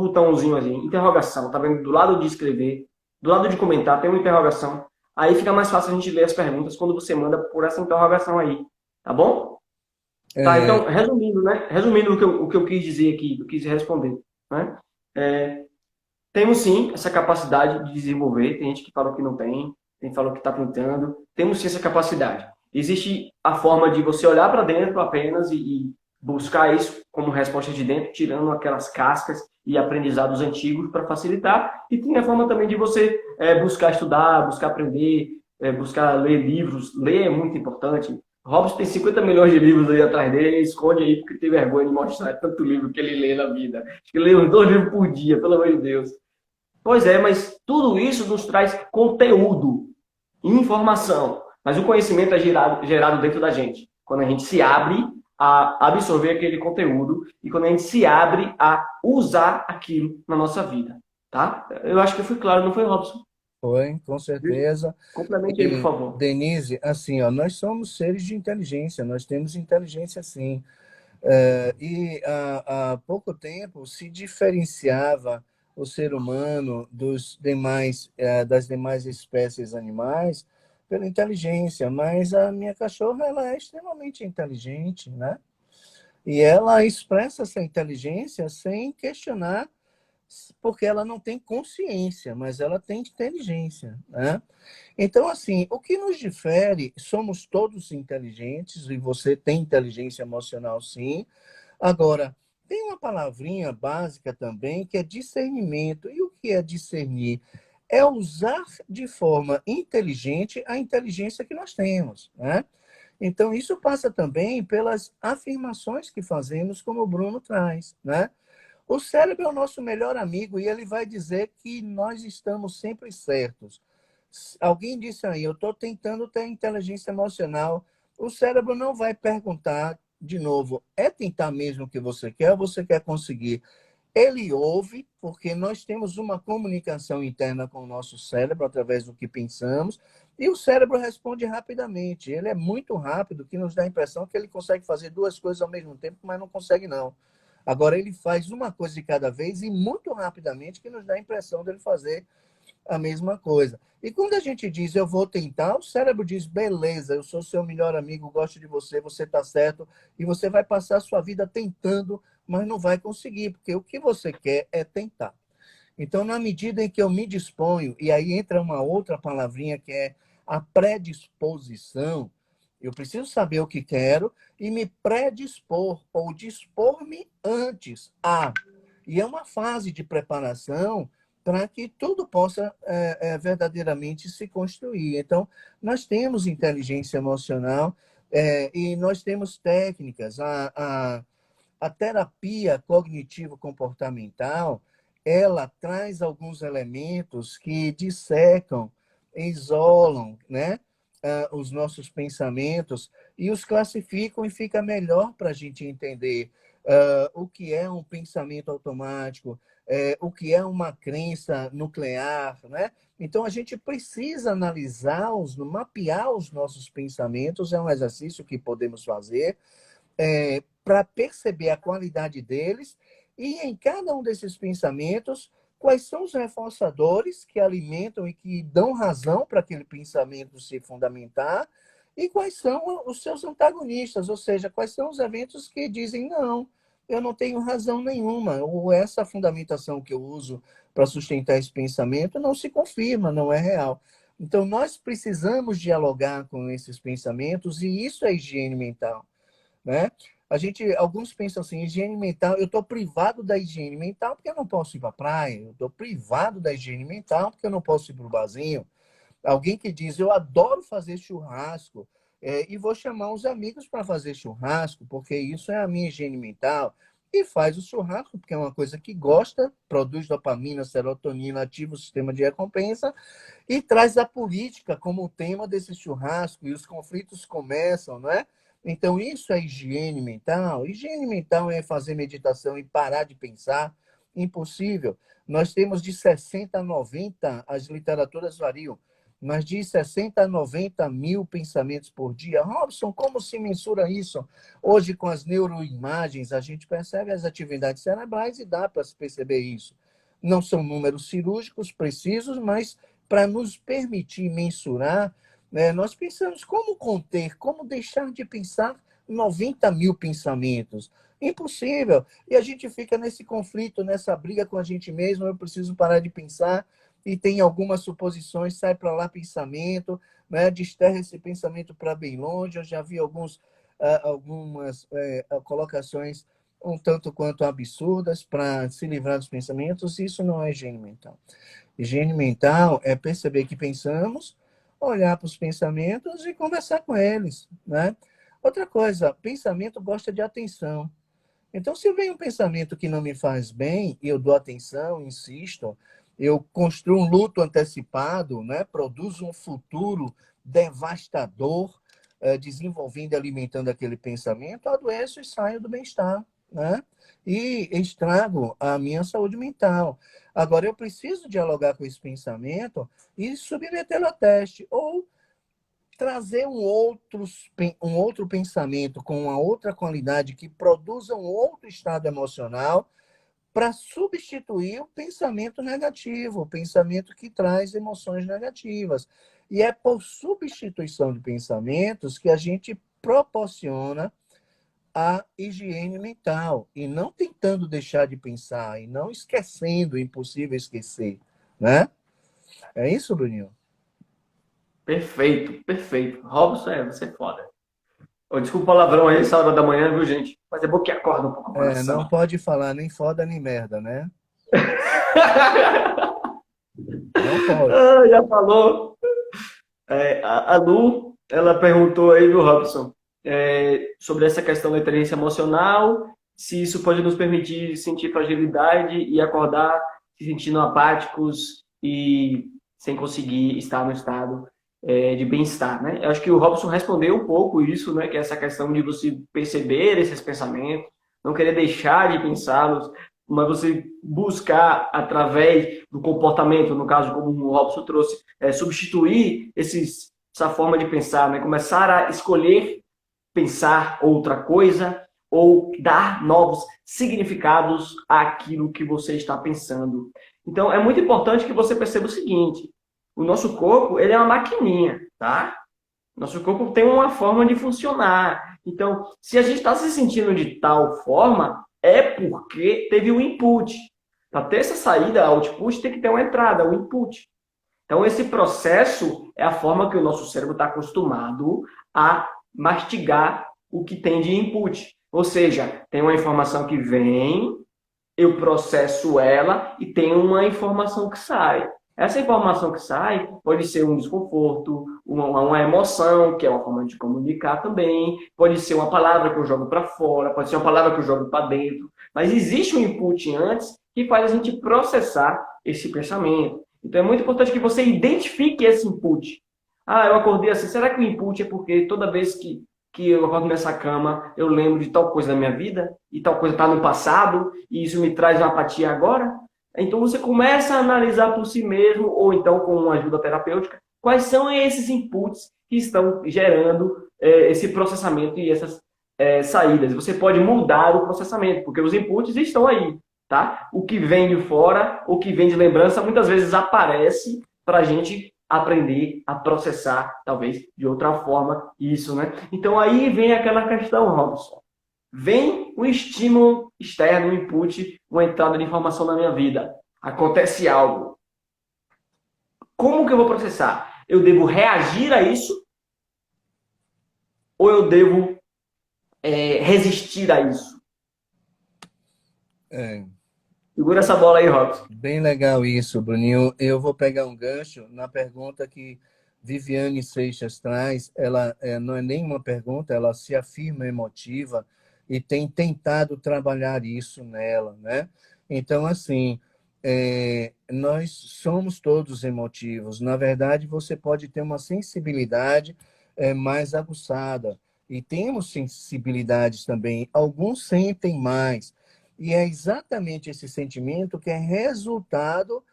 botãozinho ali, interrogação, tá vendo? Do lado de escrever, do lado de comentar, tem uma interrogação. Aí fica mais fácil a gente ler as perguntas quando você manda por essa interrogação aí, tá bom? Tá, então, resumindo, né? Resumindo o que eu quis dizer aqui, o que eu quis responder, né? Temos sim essa capacidade de desenvolver, tem gente que fala que não tem, tem que falou que está tentando, temos sim essa capacidade. Existe a forma de você olhar para dentro apenas e buscar isso como resposta de dentro, tirando aquelas cascas e aprendizados antigos para facilitar. E tem a forma também de você buscar estudar, buscar aprender, buscar ler livros. Ler é muito importante. Robson tem 50 milhões de livros aí atrás dele, esconde aí porque tem vergonha de mostrar tanto livro que ele lê na vida. Acho que ele lê uns 2 livros por dia, pelo amor de Deus. Pois é, mas tudo isso nos traz conteúdo, informação. Mas o conhecimento é gerado dentro da gente. Quando a gente se abre a absorver aquele conteúdo e quando a gente se abre a usar aquilo na nossa vida. Tá? Eu acho que eu fui claro, não foi, Robson? Foi, com certeza. Complemente aí, por E, favor. Denise, assim, ó, nós somos seres de inteligência, nós temos inteligência sim. E há pouco tempo se diferenciava o ser humano das demais espécies animais pela inteligência, mas a minha cachorra ela é extremamente inteligente, né? E ela expressa essa inteligência sem questionar, porque ela não tem consciência, mas ela tem inteligência, né? Então, assim, o que nos difere, somos todos inteligentes, e você tem inteligência emocional, sim. Agora, tem uma palavrinha básica também, que é discernimento. E o que é discernir? É usar de forma inteligente a inteligência que nós temos, né? Então, isso passa também pelas afirmações que fazemos, como o Bruno traz, né? O cérebro é o nosso melhor amigo e ele vai dizer que nós estamos sempre certos. Alguém disse aí, eu estou tentando ter inteligência emocional. O cérebro não vai perguntar de novo, é tentar mesmo o que você quer ou você quer conseguir? Ele ouve, porque nós temos uma comunicação interna com o nosso cérebro através do que pensamos, e o cérebro responde rapidamente. Ele é muito rápido, que nos dá a impressão que ele consegue fazer duas coisas ao mesmo tempo, mas não consegue, não. Agora, ele faz uma coisa de cada vez e muito rapidamente, que nos dá a impressão dele fazer a mesma coisa. E quando a gente diz eu vou tentar, o cérebro diz beleza, eu sou seu melhor amigo, gosto de você, você está certo, e você vai passar a sua vida tentando, mas não vai conseguir, porque o que você quer é tentar. Então, na medida em que eu me disponho, e aí entra uma outra palavrinha que é a predisposição, eu preciso saber o que quero e me predispor, ou dispor-me antes a. E é uma fase de preparação para que tudo possa verdadeiramente se construir. Então, nós temos inteligência emocional e nós temos técnicas. A terapia cognitivo-comportamental, ela traz alguns elementos que dissecam, isolam, né, os nossos pensamentos e os classificam e fica melhor para a gente entender o que é um pensamento automático, o que é uma crença nuclear, né? Então, a gente precisa analisar, mapear os nossos pensamentos, é um exercício que podemos fazer, para perceber a qualidade deles e, em cada um desses pensamentos, quais são os reforçadores que alimentam e que dão razão para aquele pensamento se fundamentar e quais são os seus antagonistas, ou seja, quais são os eventos que dizem não, eu não tenho razão nenhuma, ou essa fundamentação que eu uso para sustentar esse pensamento não se confirma, não é real. Então, nós precisamos dialogar com esses pensamentos e isso é higiene mental, né? Alguns pensam assim, higiene mental, eu estou privado da higiene mental porque eu não posso ir para a praia, eu estou privado da higiene mental porque eu não posso ir para o barzinho. Alguém que diz, eu adoro fazer churrasco, e vou chamar os amigos para fazer churrasco, porque isso é a minha higiene mental. E faz o churrasco, porque é uma coisa que gosta, produz dopamina, serotonina, ativa o sistema de recompensa, e traz a política como tema desse churrasco, e os conflitos começam, não é? Então, isso é higiene mental. Higiene mental é fazer meditação e parar de pensar. Impossível. Nós temos de 60 a 90, as literaturas variam, mas de 60 a 90 mil pensamentos por dia. Robson, como se mensura isso? Hoje, com as neuroimagens, a gente percebe as atividades cerebrais e dá para se perceber isso. Não são números cirúrgicos precisos, mas para nos permitir mensurar, né, nós pensamos como conter, como deixar de pensar 90 mil pensamentos. Impossível. E a gente fica nesse conflito, nessa briga com a gente mesmo. Eu preciso parar de pensar. E tem algumas suposições, sai para lá pensamento, né, desterra esse pensamento para bem longe. Eu já vi algumas colocações um tanto quanto absurdas para se livrar dos pensamentos. Isso não é higiene mental. Higiene mental é perceber que pensamos, olhar para os pensamentos e conversar com eles, né? Outra coisa, pensamento gosta de atenção. Então, se vem um pensamento que não me faz bem, e eu dou atenção, insisto, eu construo um luto antecipado, né? Produzo um futuro devastador, desenvolvendo e alimentando aquele pensamento, adoeço e saio do bem-estar, né? E estrago a minha saúde mental. Agora, eu preciso dialogar com esse pensamento e submetê-lo a teste, ou trazer um outro pensamento com uma outra qualidade que produza um outro estado emocional para substituir o pensamento negativo, o pensamento que traz emoções negativas. E é por substituição de pensamentos que a gente proporciona a higiene mental e não tentando deixar de pensar e não esquecendo o impossível esquecer, né? É isso, Bruninho? Perfeito, perfeito. Robson, você é foda. Ô, desculpa o palavrão aí, essa hora da manhã, viu, gente? Mas é bom que acorda um pouco o É, não coração. pode falar nem foda nem merda, né? Não pode. Ah, já falou. A Lu, ela perguntou aí, viu, Robson, sobre essa questão da inteligência emocional, se isso pode nos permitir sentir fragilidade e acordar se sentindo apáticos e sem conseguir estar no estado de bem-estar, né? Eu acho que o Robson respondeu um pouco isso, né? Que é essa questão de você perceber esses pensamentos, não querer deixar de pensá-los, mas você buscar através do comportamento, no caso como o Robson trouxe, substituir essa forma de pensar, né? Começar a escolher pensar outra coisa ou dar novos significados àquilo que você está pensando. Então, é muito importante que você perceba o seguinte: o nosso corpo, ele é uma maquininha, tá? Nosso corpo tem uma forma de funcionar. Então, se a gente está se sentindo de tal forma, é porque teve um input. Para ter essa saída, output, tem que ter uma entrada, um input. Então, esse processo é a forma que o nosso cérebro está acostumado a mastigar o que tem de input. Ou seja, tem uma informação que vem, eu processo ela e tem uma informação que sai. Essa informação que sai pode ser um desconforto, uma emoção, que é uma forma de comunicar também, pode ser uma palavra que eu jogo para fora, pode ser uma palavra que eu jogo para dentro, mas existe um input antes que faz a gente processar esse pensamento. Então é muito importante que você identifique esse input. Ah, eu acordei assim, será que o input é porque toda vez que eu acordo nessa cama, eu lembro de tal coisa da minha vida, e tal coisa está no passado, e isso me traz uma apatia agora? Então você começa a analisar por si mesmo, ou então com uma ajuda terapêutica, quais são esses inputs que estão gerando esse processamento e essas saídas. Você pode mudar o processamento, porque os inputs estão aí, tá? O que vem de fora, o que vem de lembrança, muitas vezes aparece para a gente aprender a processar, talvez, de outra forma, isso, né? Então aí vem aquela questão, Robson. Vem um estímulo externo, um input, uma entrada de informação na minha vida. Acontece algo. Como que eu vou processar? Eu devo reagir a isso ou eu devo resistir a isso? É, Segura essa bola aí, Robson. bem legal isso, Bruninho. Eu vou pegar um gancho na pergunta que Viviane Seixas traz. Ela não é nenhuma pergunta, ela se afirma emotiva e tem tentado trabalhar isso nela, né? Então, assim, nós somos todos emotivos. Na verdade, você pode ter uma sensibilidade mais aguçada. E temos sensibilidades também. Alguns sentem mais. E é exatamente esse sentimento que é resultado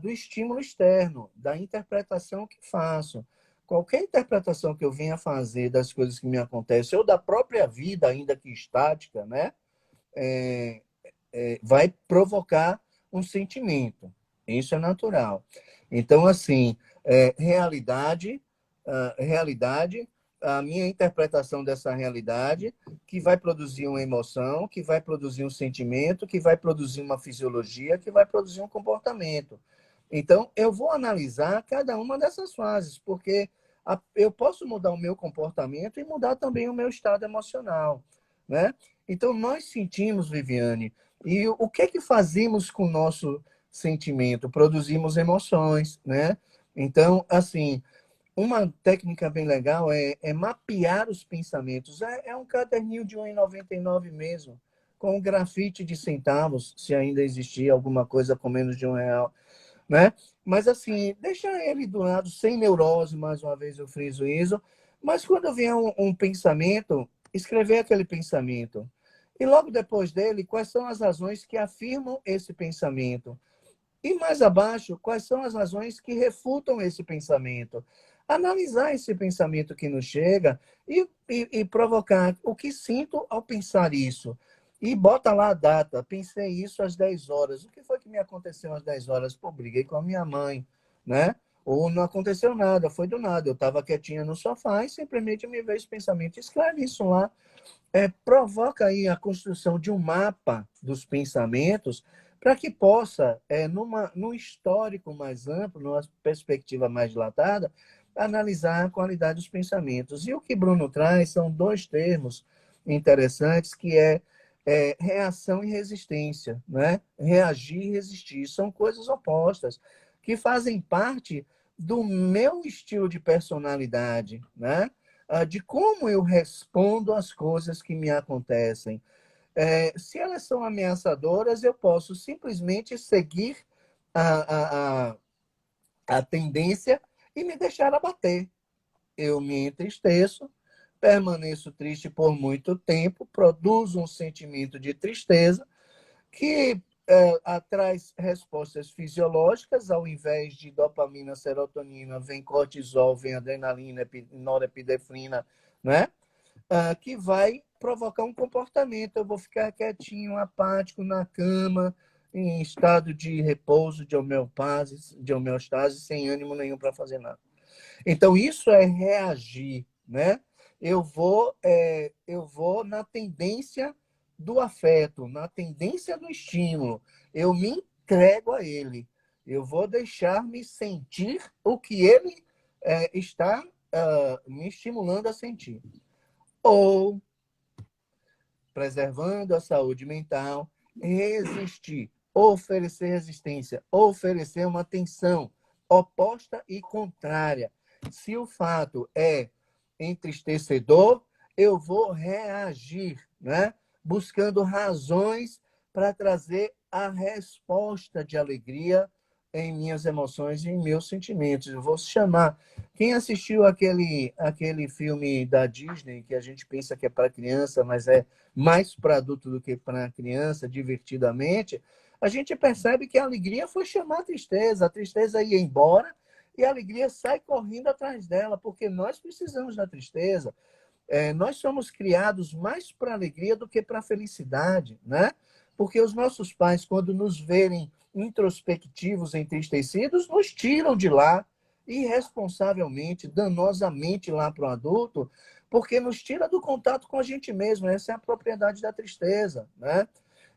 do estímulo externo, da interpretação que faço. Qualquer interpretação que eu venha fazer das coisas que me acontecem, ou da própria vida, ainda que estática, né? É, vai provocar um sentimento. Isso é natural. Então, assim, realidade, a minha interpretação dessa realidade, que vai produzir uma emoção, que vai produzir um sentimento, que vai produzir uma fisiologia, que vai produzir um comportamento. Então, eu vou analisar cada uma dessas fases, porque eu posso mudar o meu comportamento e mudar também o meu estado emocional, né? Então, nós sentimos, Viviane, e o que é que fazemos com o nosso sentimento? Produzimos emoções, né? Então, assim, uma técnica bem legal é mapear os pensamentos. É um caderninho de R$ 1,99 mesmo, com um grafite de centavos, se ainda existia alguma coisa com menos de R$ 1, né? Mas, assim, deixa ele do lado, sem neurose, mais uma vez eu friso isso, mas quando vier um pensamento, escrever aquele pensamento. E logo depois dele, quais são as razões que afirmam esse pensamento? E mais abaixo, quais são as razões que refutam esse pensamento? Analisar esse pensamento que nos chega e provocar o que sinto ao pensar isso. E bota lá a data. Pensei isso às 10 horas. O que foi que me aconteceu às 10 horas? Pô, briguei com a minha mãe, né? Ou não aconteceu nada, foi do nada. Eu estava quietinha no sofá e simplesmente me veio esse pensamento. Escreve isso lá. Provoca aí a construção de um mapa dos pensamentos para que possa, num histórico mais amplo, numa perspectiva mais dilatada, analisar a qualidade dos pensamentos. E o que Bruno traz são dois termos interessantes, que é reação e resistência, né? Reagir e resistir. São coisas opostas, que fazem parte do meu estilo de personalidade, né? De como eu respondo às coisas que me acontecem. Se elas são ameaçadoras, eu posso simplesmente seguir a, a, a tendência e me deixar abater. Eu me entristeço, permaneço triste por muito tempo, produzo um sentimento de tristeza que traz respostas fisiológicas, ao invés de dopamina, serotonina, vem cortisol, vem adrenalina, norepinefrina, né? Que vai provocar um comportamento. Eu vou ficar quietinho, apático na cama, em estado de repouso, de homeostase, sem ânimo nenhum para fazer nada. Então, isso é reagir, né? Eu vou na tendência do afeto, na tendência do estímulo. Eu me entrego a ele. Eu vou deixar-me sentir o que ele está me estimulando a sentir. Ou, preservando a saúde mental, resistir, oferecer resistência, oferecer uma tensão oposta e contrária. Se o fato é entristecedor, eu vou reagir, né? Buscando razões para trazer a resposta de alegria em minhas emoções e em meus sentimentos. Eu vou chamar. Quem assistiu aquele filme da Disney, que a gente pensa que é para criança, mas é mais para adulto do que para criança, divertidamente, a gente percebe que a alegria foi chamar a tristeza ia embora e a alegria sai correndo atrás dela, porque nós precisamos da tristeza. Nós somos criados mais para alegria do que para felicidade, né? Porque os nossos pais, quando nos verem introspectivos, entristecidos, nos tiram de lá irresponsavelmente, danosamente lá para o adulto, porque nos tira do contato com a gente mesmo. Essa é a propriedade da tristeza, né?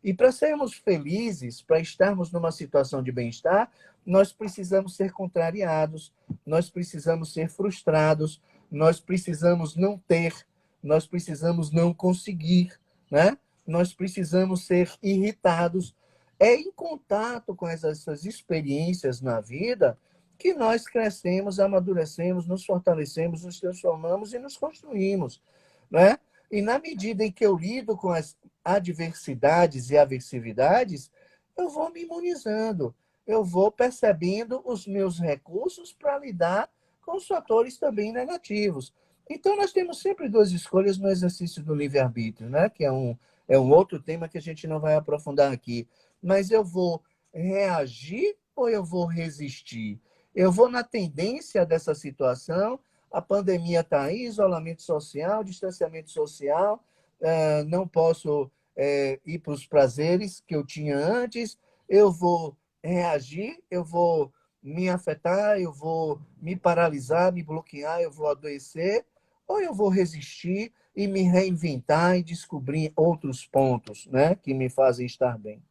E para sermos felizes, para estarmos numa situação de bem-estar, nós precisamos ser contrariados, nós precisamos ser frustrados, nós precisamos não ter, nós precisamos não conseguir, né? Nós precisamos ser irritados. É em contato com essas experiências na vida que nós crescemos, amadurecemos, nos fortalecemos, nos transformamos e nos construímos, né? E na medida em que eu lido com as adversidades e aversividades, eu vou me imunizando, eu vou percebendo os meus recursos para lidar com os fatores também negativos. Então, nós temos sempre duas escolhas no exercício do livre-arbítrio, né? Que é um outro tema que a gente não vai aprofundar aqui. Mas eu vou reagir ou eu vou resistir? Eu vou na tendência dessa situação. A pandemia está aí, isolamento social, distanciamento social, não posso ir para os prazeres que eu tinha antes. Eu vou reagir, eu vou me afetar, eu vou me paralisar, me bloquear, eu vou adoecer, ou eu vou resistir e me reinventar e descobrir outros pontos, né, que me fazem estar bem.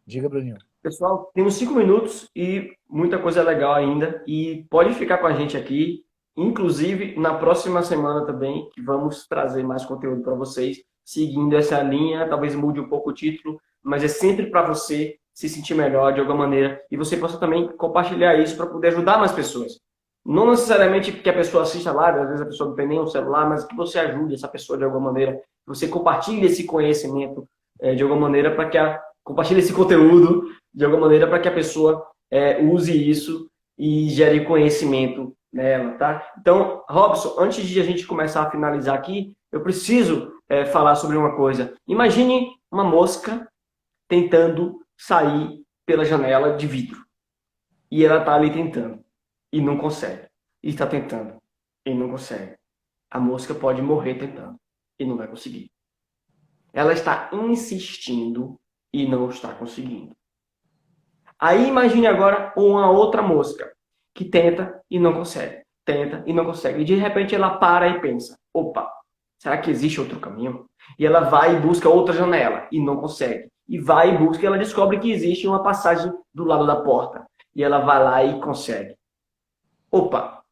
Diga, Bruninho. Pessoal, temos 5 minutos e muita coisa legal ainda. E pode ficar com a gente aqui, inclusive na próxima semana também, que vamos trazer mais conteúdo para vocês, seguindo essa linha. Talvez mude um pouco o título, mas é sempre para você se sentir melhor de alguma maneira. E você possa também compartilhar isso para poder ajudar mais pessoas. Não necessariamente que a pessoa assista lá, às vezes a pessoa não tem nem um celular, mas que você ajude essa pessoa de alguma maneira, que você compartilhe esse conhecimento de alguma maneira para que compartilhe esse conteúdo de alguma maneira para que a pessoa use isso e gere conhecimento nela, tá? Então, Robson, antes de a gente começar a finalizar aqui, eu preciso falar sobre uma coisa. Imagine uma mosca tentando sair pela janela de vidro. E ela está ali tentando. E não consegue. E está tentando. E não consegue. A mosca pode morrer tentando. E não vai conseguir. Ela está insistindo e não está conseguindo. Aí imagine agora uma outra mosca que tenta e não consegue, tenta e não consegue. E de repente ela para e pensa, opa, será que existe outro caminho? E ela vai e busca outra janela e não consegue. E vai e busca e ela descobre que existe uma passagem do lado da porta. E ela vai lá e consegue. Opa,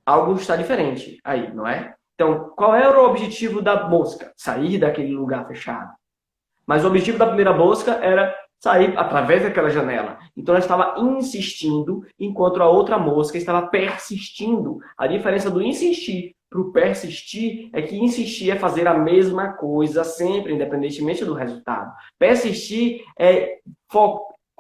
algo está diferente aí, não é? Então, qual era o objetivo da mosca? Sair daquele lugar fechado. Mas o objetivo da primeira mosca era sair através daquela janela. Então ela estava insistindo, enquanto a outra mosca estava persistindo. A diferença do insistir para o persistir é que insistir é fazer a mesma coisa sempre, independentemente do resultado. Persistir é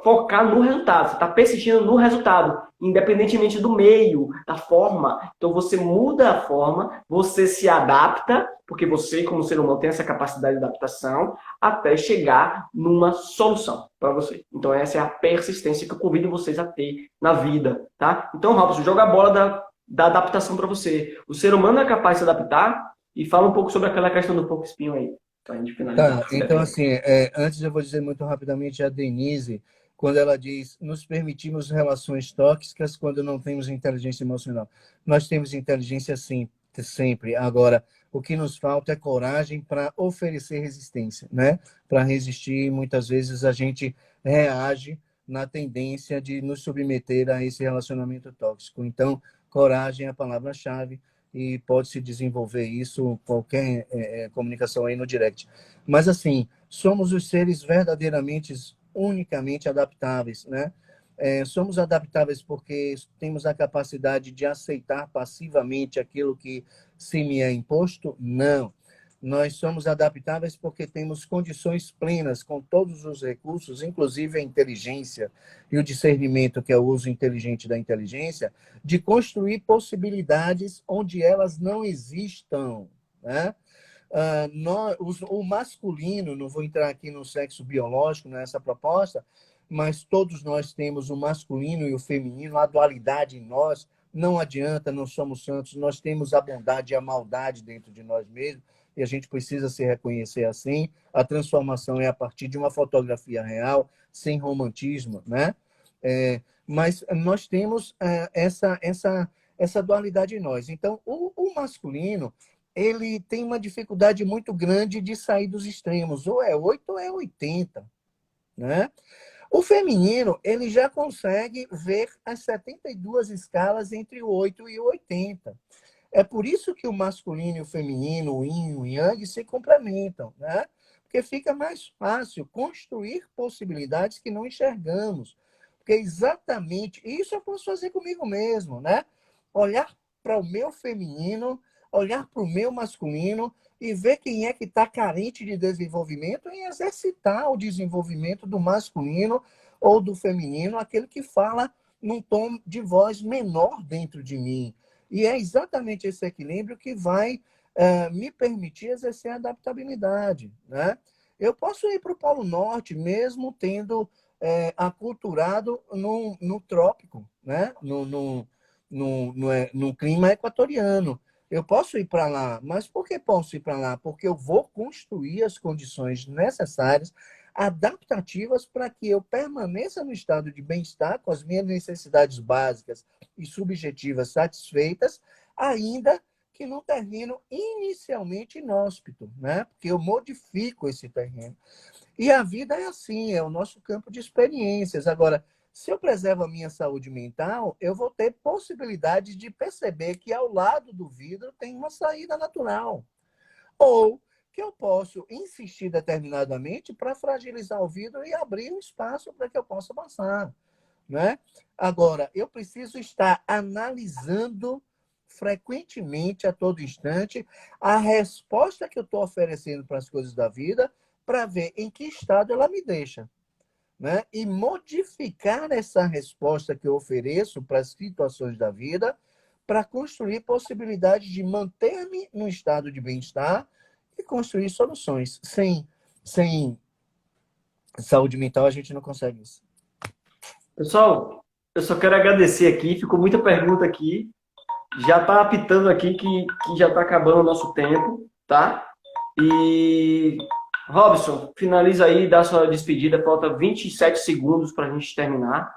focar no resultado. Você está persistindo no resultado, independentemente do meio, da forma. Então você muda a forma, você se adapta, porque você, como ser humano, tem essa capacidade de adaptação, até chegar numa solução para você. Então essa é a persistência que eu convido vocês a ter na vida, tá? Então, Robson, joga a bola da adaptação para você. O ser humano é capaz de se adaptar e fala um pouco sobre aquela questão do porco espinho aí, para a gente finalizar. Tá, então assim, antes eu vou dizer muito rapidamente a Denise, quando ela diz, nos permitimos relações tóxicas quando não temos inteligência emocional. Nós temos inteligência sim, sempre. Agora, o que nos falta é coragem para oferecer resistência, né? Para resistir, muitas vezes a gente reage na tendência de nos submeter a esse relacionamento tóxico. Então, coragem é a palavra-chave e pode-se desenvolver isso, qualquer comunicação aí no direct. Mas, assim, somos os seres verdadeiramente, unicamente adaptáveis, né? Somos adaptáveis porque temos a capacidade de aceitar passivamente aquilo que se me é imposto? Não. Nós somos adaptáveis porque temos condições plenas com todos os recursos, inclusive a inteligência e o discernimento, que é o uso inteligente da inteligência, de construir possibilidades onde elas não existam, né? O masculino, não vou entrar aqui no sexo biológico nessa proposta, mas todos nós temos o masculino e o feminino, a dualidade em nós, não adianta, não somos santos, nós temos a bondade e a maldade dentro de nós mesmos, e a gente precisa se reconhecer assim. A transformação é a partir de uma fotografia real, sem romantismo, né? Mas nós temos essa dualidade em nós. Então, o masculino, ele tem uma dificuldade muito grande de sair dos extremos, ou é 8 ou é 80, né? O feminino, ele já consegue ver as 72 escalas entre o 8 e o 80. É por isso que o masculino e o feminino, o yin e o yang, se complementam, né? Porque fica mais fácil construir possibilidades que não enxergamos. Porque exatamente isso eu posso fazer comigo mesmo, né? Olhar para o meu feminino, olhar para o meu masculino e ver quem é que está carente de desenvolvimento e exercitar o desenvolvimento do masculino ou do feminino, aquele que fala num tom de voz menor dentro de mim. E é exatamente esse equilíbrio que vai me permitir exercer a adaptabilidade, né? Eu posso ir para o Polo Norte mesmo tendo aculturado no trópico, né? No clima equatoriano. Eu posso ir para lá, mas por que posso ir para lá? Porque eu vou construir as condições necessárias, adaptativas, para que eu permaneça no estado de bem-estar, com as minhas necessidades básicas e subjetivas satisfeitas, ainda que num terreno inicialmente inóspito, né? Porque eu modifico esse terreno. E a vida é assim, é o nosso campo de experiências. Agora, se eu preservo a minha saúde mental, eu vou ter possibilidade de perceber que ao lado do vidro tem uma saída natural. Ou que eu posso insistir determinadamente para fragilizar o vidro e abrir um espaço para que eu possa passar, né? Agora, eu preciso estar analisando frequentemente, a todo instante, a resposta que eu estou oferecendo para as coisas da vida para ver em que estado ela me deixa, né? E modificar essa resposta que eu ofereço para as situações da vida para construir possibilidades de manter-me num estado de bem-estar e construir soluções. Sem saúde mental, a gente não consegue isso. Pessoal, eu só quero agradecer aqui, ficou muita pergunta aqui. Já está apitando aqui que já está acabando o nosso tempo, tá? E Robson, finaliza aí, dá sua despedida. Falta 27 segundos para a gente terminar.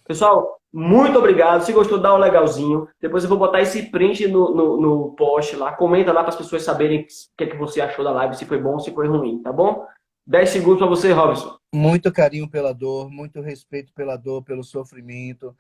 Pessoal, muito obrigado. Se gostou, dá um legalzinho. Depois eu vou botar esse print no post lá. Comenta lá para as pessoas saberem o que é que você achou da live, se foi bom, se foi ruim, tá bom? 10 segundos para você, Robson. Muito carinho pela dor, muito respeito pela dor, pelo sofrimento.